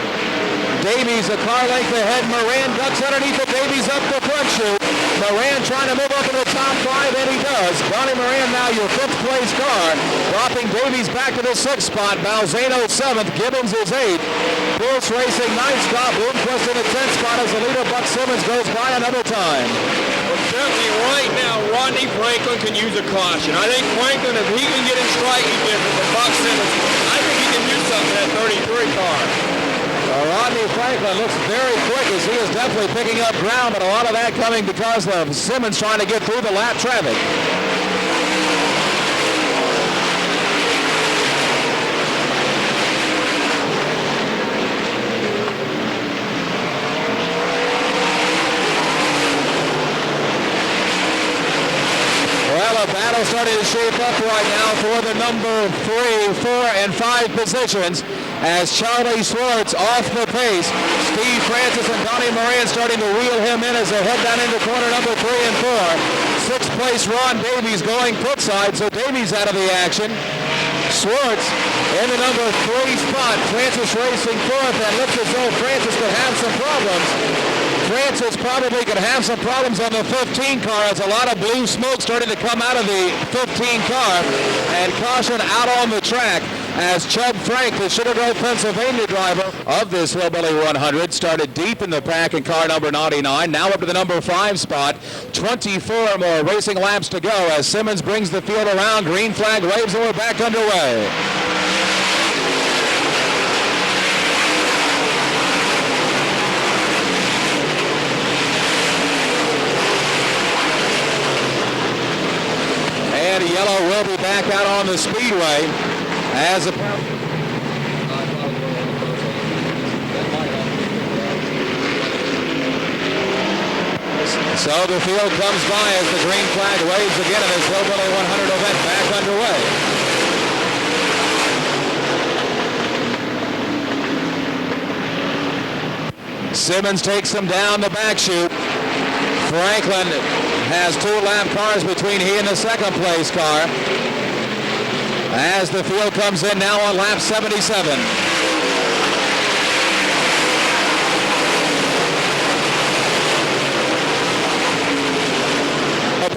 Davies a car length ahead. Moran ducks underneath the Davies up the front chute. Moran trying to move up into the top 5, and he does. Donnie Moran now your 5th place car, dropping Davies back to the 6th spot. Balzano 7th, Gibbons is 8th. Pierce Racing 9th spot. Bloomquist in the 10th spot as the leader Buck Simmons goes by another time.
Well, certainly right now, Rodney Franklin can use a caution. I think Franklin, if he can get in striking distance with Buck Simmons, I think he can do something in that 33 car.
Rodney Franklin looks very quick as he is definitely picking up ground, but a lot of that coming because of Simmons trying to get through the lap traffic. Well, a battle starting to shape up right now for the number 3, 4, and 5 positions as Charlie Schwartz off the pace. Steve Francis and Donnie Moran starting to wheel him in as they head down into corner number 3 and 4. 6th place Ron Davies going pit side, so Davies out of the action. Schwartz in the number 3 spot. Francis racing 4th, and looks as though Francis could have some problems. Francis probably could have some problems on the 15 car as a lot of blue smoke starting to come out of the 15 car, and caution out on the track as Chub Frank, the Sugar Grove, Pennsylvania driver of this Hillbilly 100, started deep in the pack in car number 99, now up to the number 5 spot. 24 more racing laps to go as Simmons brings the field around. Green flag waves and we're back underway. And yellow will be back out on the Speedway as a... So the field comes by as the green flag waves again in this Hillbilly 100 event back underway. Simmons takes him down the back chute. Franklin has 2 lap cars between he and the 2nd place car as the field comes in now on lap 77.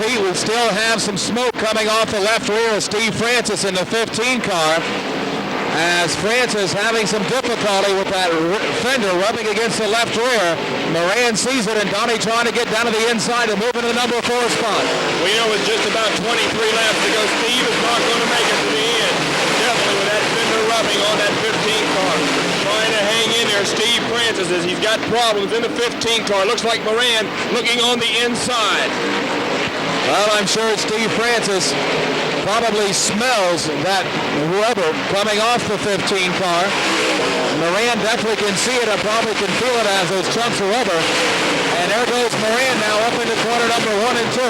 Pete, we still have some smoke coming off the left rear of Steve Francis in the 15 car as Francis having some difficulty with that fender rubbing against the left rear. Moran sees it and Donnie trying to get down to the inside and move into the number 4 spot.
We know with just about 23 laps to go, Steve is not going to make it to the end. Definitely with that fender rubbing on that 15 car. Trying to hang in there, Steve Francis, as he's got problems in the 15 car. Looks like Moran looking on the inside.
Well, I'm sure Steve Francis probably smells that rubber coming off the 15 car. Moran definitely can see it and probably can feel it as those chunks of rubber. And there goes Moran now up into corner number 1 and 2.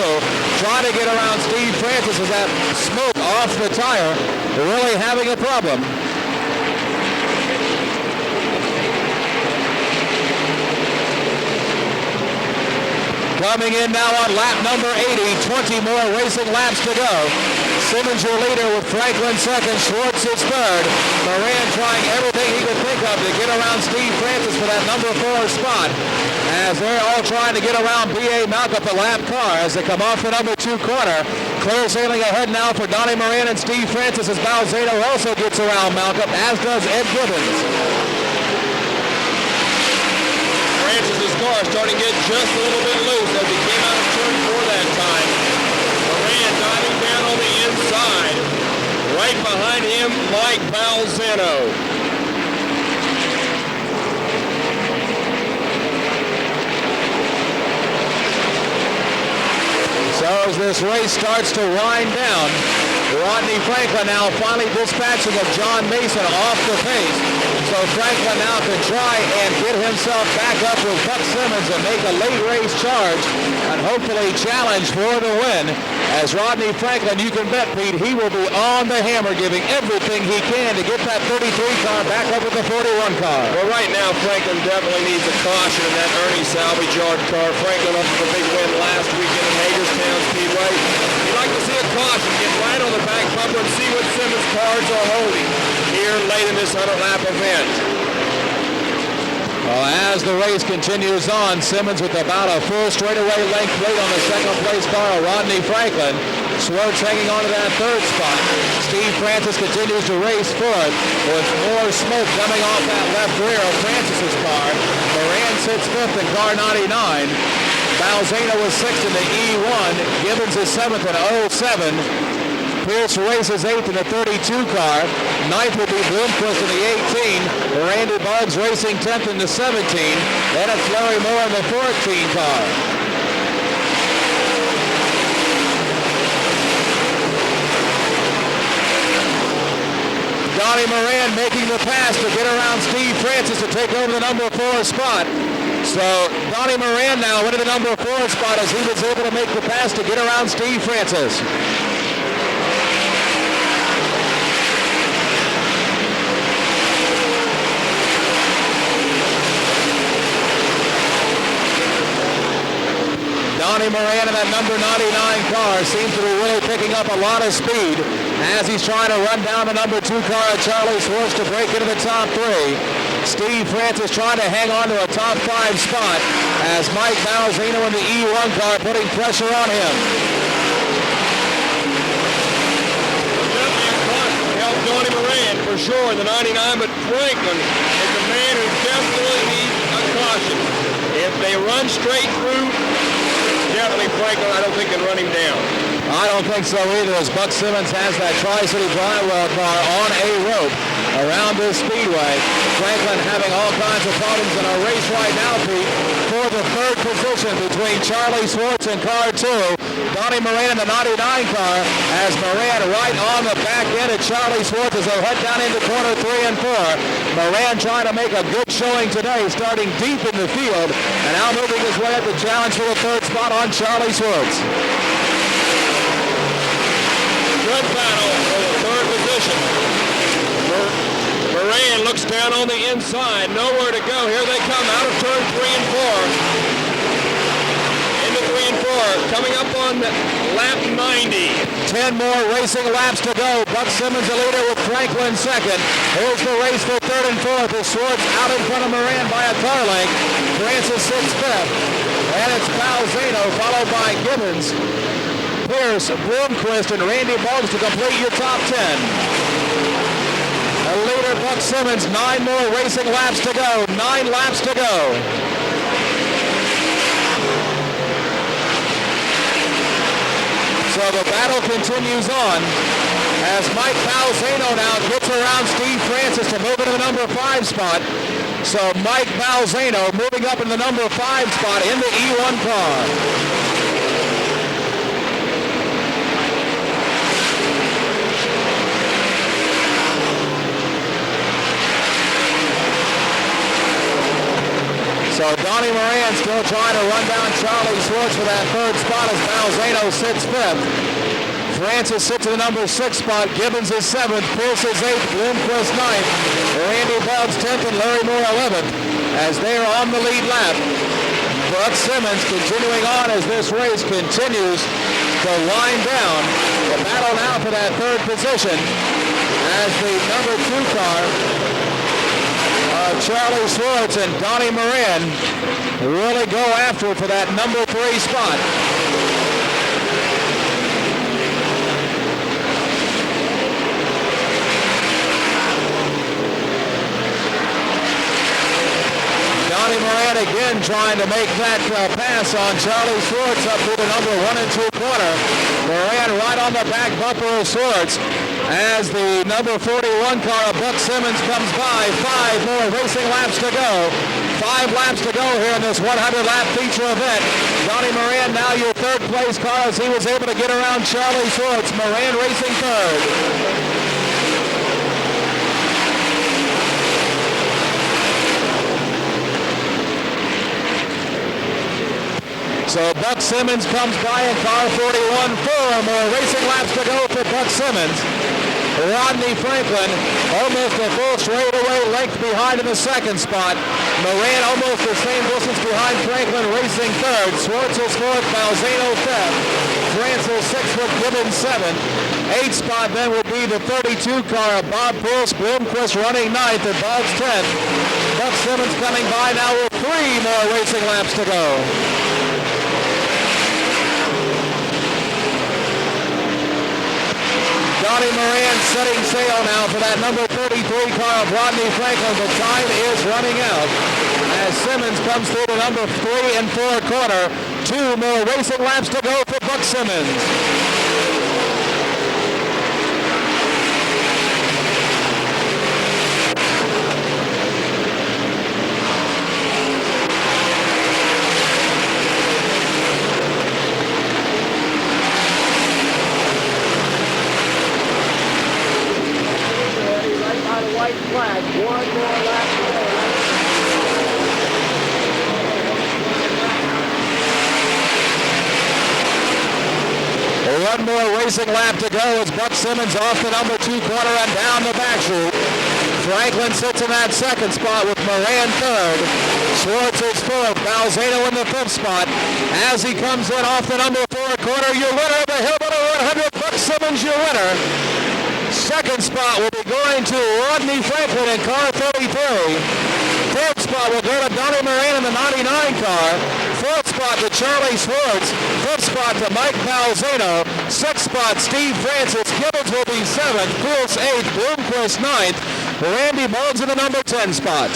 Trying to get around Steve Francis as that smoke off the tire. Really having a problem. Coming in now on lap number 80, 20 more racing laps to go. Simmons your leader with Franklin 2nd, Schwartz is 3rd. Moran trying everything he could think of to get around Steve Francis for that number 4 spot. As they're all trying to get around B.A. Malcolm, the lap car, as they come off the number 2 corner. Clear sailing ahead now for Donnie Moran and Steve Francis as Balzano also gets around Malcolm, as does Ed Gibbons.
Francis's car starting to get just a little bit loose as he came out of turn 4 that time. Moran diving down on the inside. Right behind him, Mike Balzano.
So as this race starts to wind down, Rodney Franklin now finally dispatching of John Mason off the pace. So Franklin now can try and get himself back up with Buck Simmons and make a late race charge and hopefully challenge for the win. As Rodney Franklin, you can bet, Pete, he will be on the hammer giving everything he can to get that 33 car back up with the 41 car.
Well, right now, Franklin definitely needs a caution in that Ernie salvage yard car. Franklin up with a big win last weekend in Hagerstown Speedway. You'd like to see a caution, get right on the back bumper and see what Simmons cars are holding here late in this 100-lap event.
Well, as the race continues on, Simmons with about a full straightaway length lead on the 2nd place car of Rodney Franklin. Schwartz hanging on to that 3rd spot. Steve Francis continues to race 4th with more smoke coming off that left rear of Francis's car. Moran sits 5th in car 99. Balzano was 6th in the E1. Gibbons is 7th in 07. Pierce races 8th in the 32 car. 9th will be Bloomquist in the 18. Randy Boggs racing 10th in the 17. Then it's Larry Moore in the 14 car. Donnie Moran making the pass to get around Steve Francis to take over the number 4 spot. So Donnie Moran now went to the number 4 spot as he was able to make the pass to get around Steve Francis. Donnie Moran in that number 99 car seems to be really picking up a lot of speed as he's trying to run down the number 2 car of Charlie Swartz to break into the top 3. Steve Francis trying to hang on to a top 5 spot as Mike Balzino in the E1 car putting pressure on him.
Help Donnie Moran for sure in the 99, but Franklin is the man who definitely needs a caution. If they run straight through, definitely Franklin, I don't think can run him down.
I don't think so either, as Buck Simmons has that Tri-City Drywall car on a rope around this speedway. Franklin having all kinds of problems in our race right now, Pete, for the 3rd position between Charlie Swartz and car 2. Donnie Moran in the 99 car as Moran right on the back end of Charlie Swartz as they head down into corner 3 and 4. Moran trying to make a good showing today, starting deep in the field and now moving his way at the challenge for the 3rd spot on Charlie Swartz.
Good battle for the 3rd position. Moran looks down on the inside, nowhere to go. Here they come out of turn 3 and 4. Into 3 and 4, coming up on lap 90.
10 more racing laps to go. Buck Simmons the leader with Franklin second. Here's the race for 3rd and 4th. As Swartz out in front of Moran by a car length. Francis 6th, 5th. And it's Balzano followed by Gibbons, Pierce, Bloomquist, and Randy Boggs to complete your top 10. The leader, Buck Simmons, 9 more racing laps to go. 9 laps to go. So the battle continues on as Mike Balzano now gets around Steve Francis to move into the number 5 spot. So Mike Balzano moving up in the number 5 spot in the E1 car. So Donnie Moran still trying to run down Charlie Swartz for that 3rd spot as Balzano sits 5th. Francis sits in the number 6 spot. Gibbons is 7th. Pierce is 8th. Bloomquist 9th. Randy Boggs 10th and Larry Moore 11th as they're on the lead lap. Buck Simmons continuing on as this race continues to wind down. The battle now for that 3rd position as the number 2 car Charlie Swartz and Donnie Moran really go after it for that number 3 spot. Donnie Moran again trying to make that pass on Charlie Swartz up to the number 1 and 2 corner. Moran right on the back bumper of Swartz as the number 41 car of Buck Simmons comes by. 5 more racing laps to go. 5 laps to go here in this 100-lap feature event. Donnie Moran now your 3rd place car as he was able to get around Charlie Swartz. Moran racing 3rd. So Buck Simmons comes by in car 41. 4 more racing laps to go for Buck Simmons. Rodney Franklin almost a full straightaway length behind in the 2nd spot. Moran almost the same distance behind Franklin racing 3rd. Swartz is 4th. Balzano 5th. Francis 6th with Gibbons 7th. 8th spot then would be the 32 car of Bob Pierce. Bloomquist running 9th and Boggs 10th. Buck Simmons coming by now with 3 more racing laps to go. Donnie Moran setting sail now for that number 33 car of Rodney Franklin. The time is running out as Simmons comes through the number 3 and 4 corner. 2 more racing laps to go for Buck Simmons.
White flag, 1 more lap to go.
One more racing lap to go as Buck Simmons off the number 2 corner and down the back chute. Franklin sits in that 2nd spot with Moran 3rd. Schwartz is fourth. Balzano in the fifth spot. As he comes in off the number 4 corner, your winner of the Hillbilly 100, Buck Simmons, your winner. Second spot will be going to Rodney Franklin in car 33. Third spot will go to Donnie Moran in the 99 car. Fourth spot to Charlie Schwartz. Fifth spot to Mike Balzano. Sixth spot, Steve Francis. Gibbons will be 7th. Pulse 8th. Bloomquist 9th. Randy Moulds in the number 10 spot.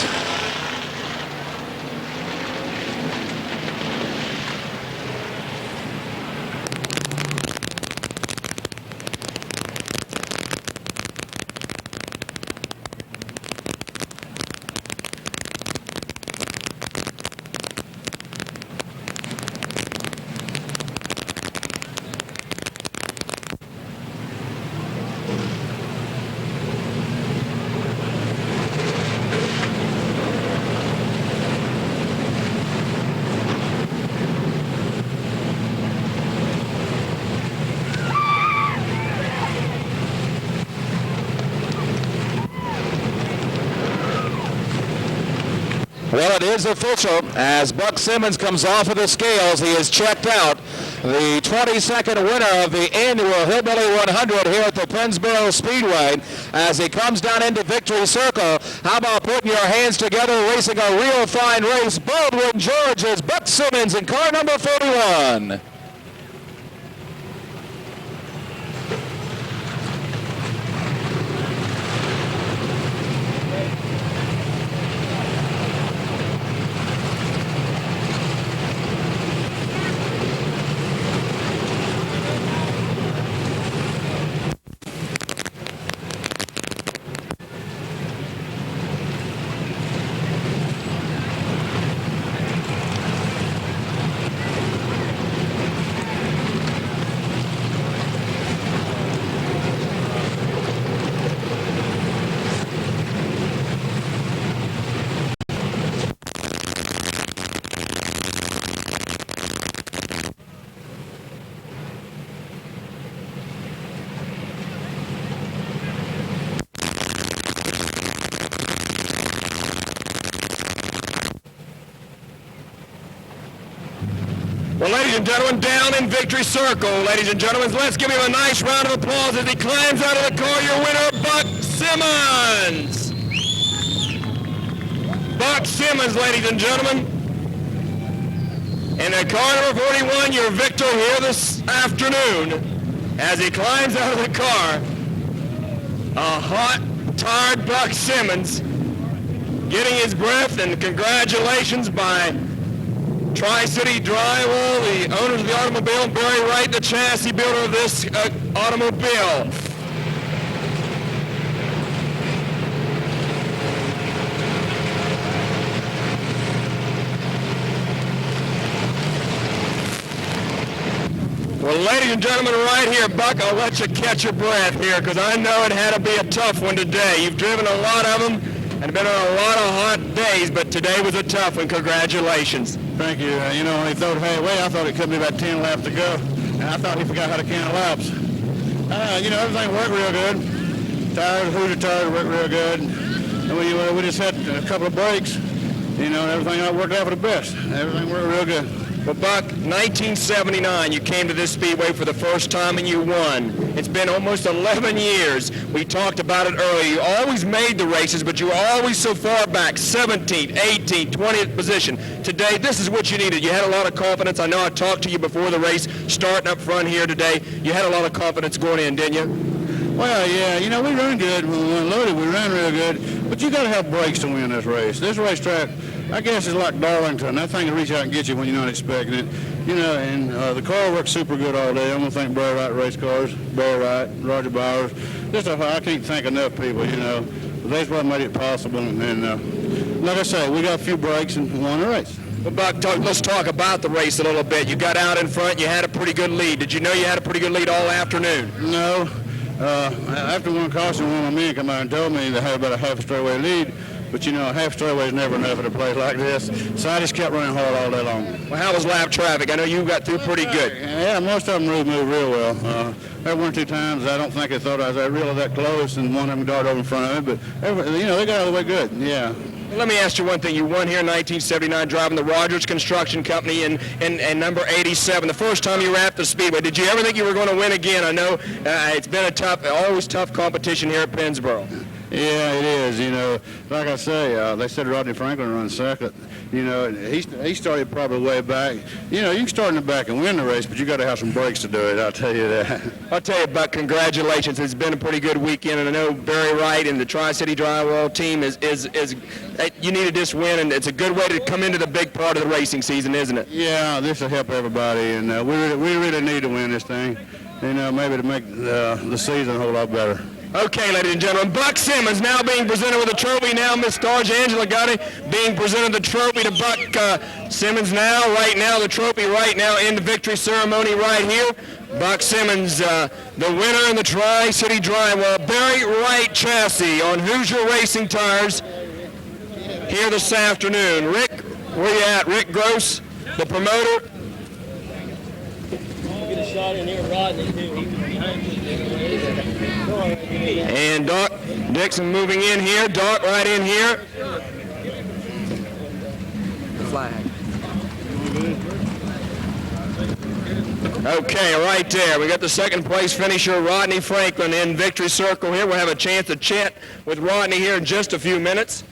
Well, it is official. As Buck Simmons comes off of the scales, he is checked out. The 22nd winner of the annual Hillbilly 100 here at the Pennsboro Speedway. As he comes down into victory circle, how about putting your hands together, racing a real fine race? Baldwin George's Buck Simmons in car number 41.
Well, ladies and gentlemen, down in victory circle, ladies and gentlemen, let's give him a nice round of applause as he climbs out of the car. Your winner, Buck Simmons. Buck Simmons, ladies and gentlemen. And in car number 41, your victor here this afternoon, as he climbs out of the car, a hot, tired Buck Simmons, getting his breath, and congratulations by Tri-City Drywall, the owners of the automobile, and Barry Wright, the chassis builder of this automobile. Well, ladies and gentlemen, right here, Buck, I'll let you catch your breath here, because I know it had to be a tough one today. You've driven a lot of them and been on a lot of hot days, but today was a tough one. Congratulations.
Thank you. You know, when he threw it halfway, I thought it could be about 10 laps to go, and I thought he forgot how to count laps. You know, everything worked real good. Tires, Hoosier tires worked real good. And we just had a couple of breaks. You know, everything worked out for the best. Everything worked real good.
Well, Buck, 1979, you came to this Speedway for the first time and you won. It's been almost 11 years. We talked about it earlier. You always made the races, but you were always so far back, 17th, 18th, 20th position. Today, this is what you needed. You had a lot of confidence. I know I talked to you before the race, starting up front here today. You had a lot of confidence going in, didn't you?
Well, yeah, you know, we run good. When we went loaded, we ran real good. But you got to have brakes to win this race. This racetrack, I guess, is like Darlington. That thing will reach out and get you when you're not expecting it. You know, and the car worked super good all day. I'm going to thank Barry Wright Race Cars, Barry Wright, Roger Bowers. I can't thank enough people, you know. They's what made it possible. And like I say, we got a few breaks and won the race.
Well, Buck, let's talk about the race a little bit. You got out in front. You had a pretty good lead. Did you know you had a pretty good lead all afternoon?
No. After one caution, one of my men came out and told me they had about a half a straightaway lead. But, you know, a half straightaway is never enough at a place like this. So I just kept running hard all day long.
Well, how was lap traffic? I know you got through pretty good.
Yeah, most of them moved real well. There were 1 or 2 times I don't think they thought I was really that close, and one of them darted over in front of me. But, you know, they got out of the way good, yeah.
Let me ask you one thing. You won here in 1979 driving the Rogers Construction Company and number 87. The first time you were at the Speedway, did you ever think you were going to win again? I know it's been always tough competition here at Pennsboro.
Yeah, it is. You know, like I say, they said Rodney Franklin runs second. You know, he started probably way back. You know, you can start in the back and win the race, but you got to have some brakes to do it. I'll tell you that.
I'll tell you, Buck, congratulations. It's been a pretty good weekend, and I know Barry Wright and the Tri-City Drywall team is you needed this win, and it's a good way to come into the big part of the racing season, isn't it?
Yeah, this will help everybody, and we really need to win this thing. You know, maybe to make the season a whole lot better.
Okay, ladies and gentlemen, Buck Simmons now being presented with a trophy. Now Miss Angela got it, being presented the trophy to Buck Simmons now. Right now, the trophy right now in the victory ceremony right here. Buck Simmons, the winner in the Tri-City Drywall Barry Wright chassis on Hoosier Racing Tires here this afternoon. Rick, where you at? Rick Gross, the promoter.
Get a shot in here, Rodney, too. He was behind me.
And Doc Dixon moving in here. Doc right in here.
Flag.
Okay, right there. We got the second place finisher, Rodney Franklin, in victory circle here. We'll have a chance to chat with Rodney here in just a few minutes.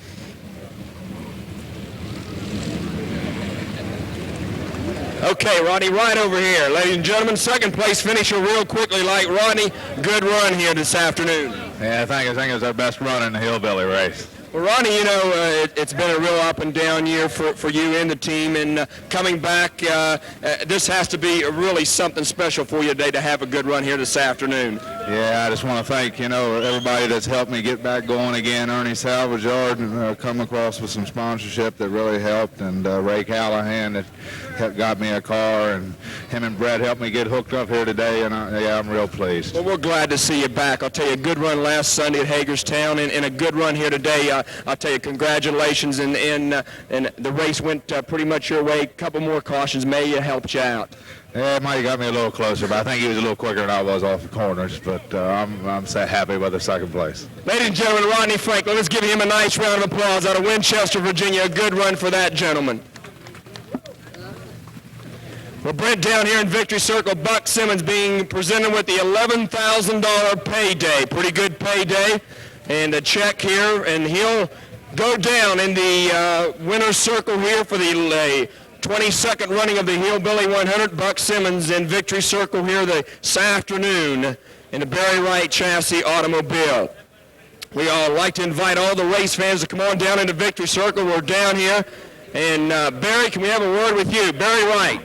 Okay, Rodney, right over here. Ladies and gentlemen, second place finisher real quickly like Rodney. Good run here this afternoon.
Yeah, I think it was our best run in the Hillbilly race.
Well, Rodney, you know, it's been a real up and down year for you and the team, and coming back, this has to be really something special for you today to have a good run here this afternoon.
Yeah, I just want to thank, you know, everybody that's helped me get back going again. Ernie Salvage Yard come across with some sponsorship that really helped, and Ray Callahan that got me a car, and him and Brett helped me get hooked up here today, and I'm real pleased.
Well, we're glad to see you back. I'll tell you, a good run last Sunday at Hagerstown, and a good run here today. I'll tell you, congratulations, and the race went pretty much your way. A couple more cautions may have helped you out.
Yeah, it might have got me a little closer, but I think he was a little quicker than I was off the corners, but I'm so happy with the second place.
Ladies and gentlemen, Rodney Franklin, let's give him a nice round of applause out of Winchester, Virginia. A good run for that gentleman. Well, Brent, down here in Victory Circle, Buck Simmons being presented with the $11,000 payday. Pretty good payday. And a check here, and he'll go down in the winner's circle here for the 22nd running of the Hillbilly 100. Buck Simmons in victory circle here this afternoon in the Barry Wright chassis automobile. We all like to invite all the race fans to come on down into victory circle. We're down here. And Barry, can we have a word with you? Barry Wright.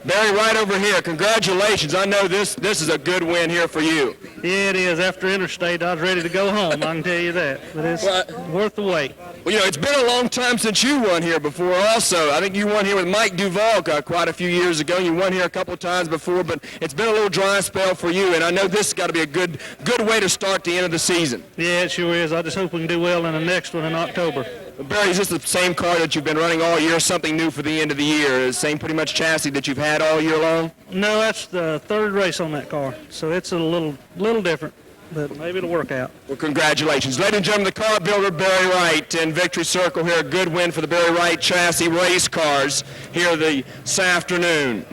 Barry, right over here, congratulations. I know this is a good win here for you.
Yeah, it is. After Interstate, I was ready to go home, I can tell you that. But it's worth the wait.
Well, you know, it's been a long time since you won here before also. I think you won here with Mike Duval quite a few years ago. You won here a couple of times before, but it's been a little dry spell for you, and I know this has got to be a good way to start the end of the season.
Yeah, it sure is. I just hope we can do well in the next one in October.
Barry, is this the same car that you've been running all year, something new for the end of the year? The same pretty much chassis that you've had all year long?
No, that's the third race on that car, so it's a little different, but maybe it'll work out.
Well, congratulations. Ladies and gentlemen, the car builder Barry Wright in victory circle here. A good win for the Barry Wright chassis race cars here this afternoon.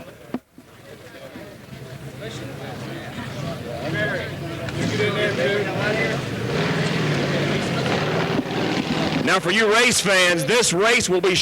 Now for you race fans, this race will be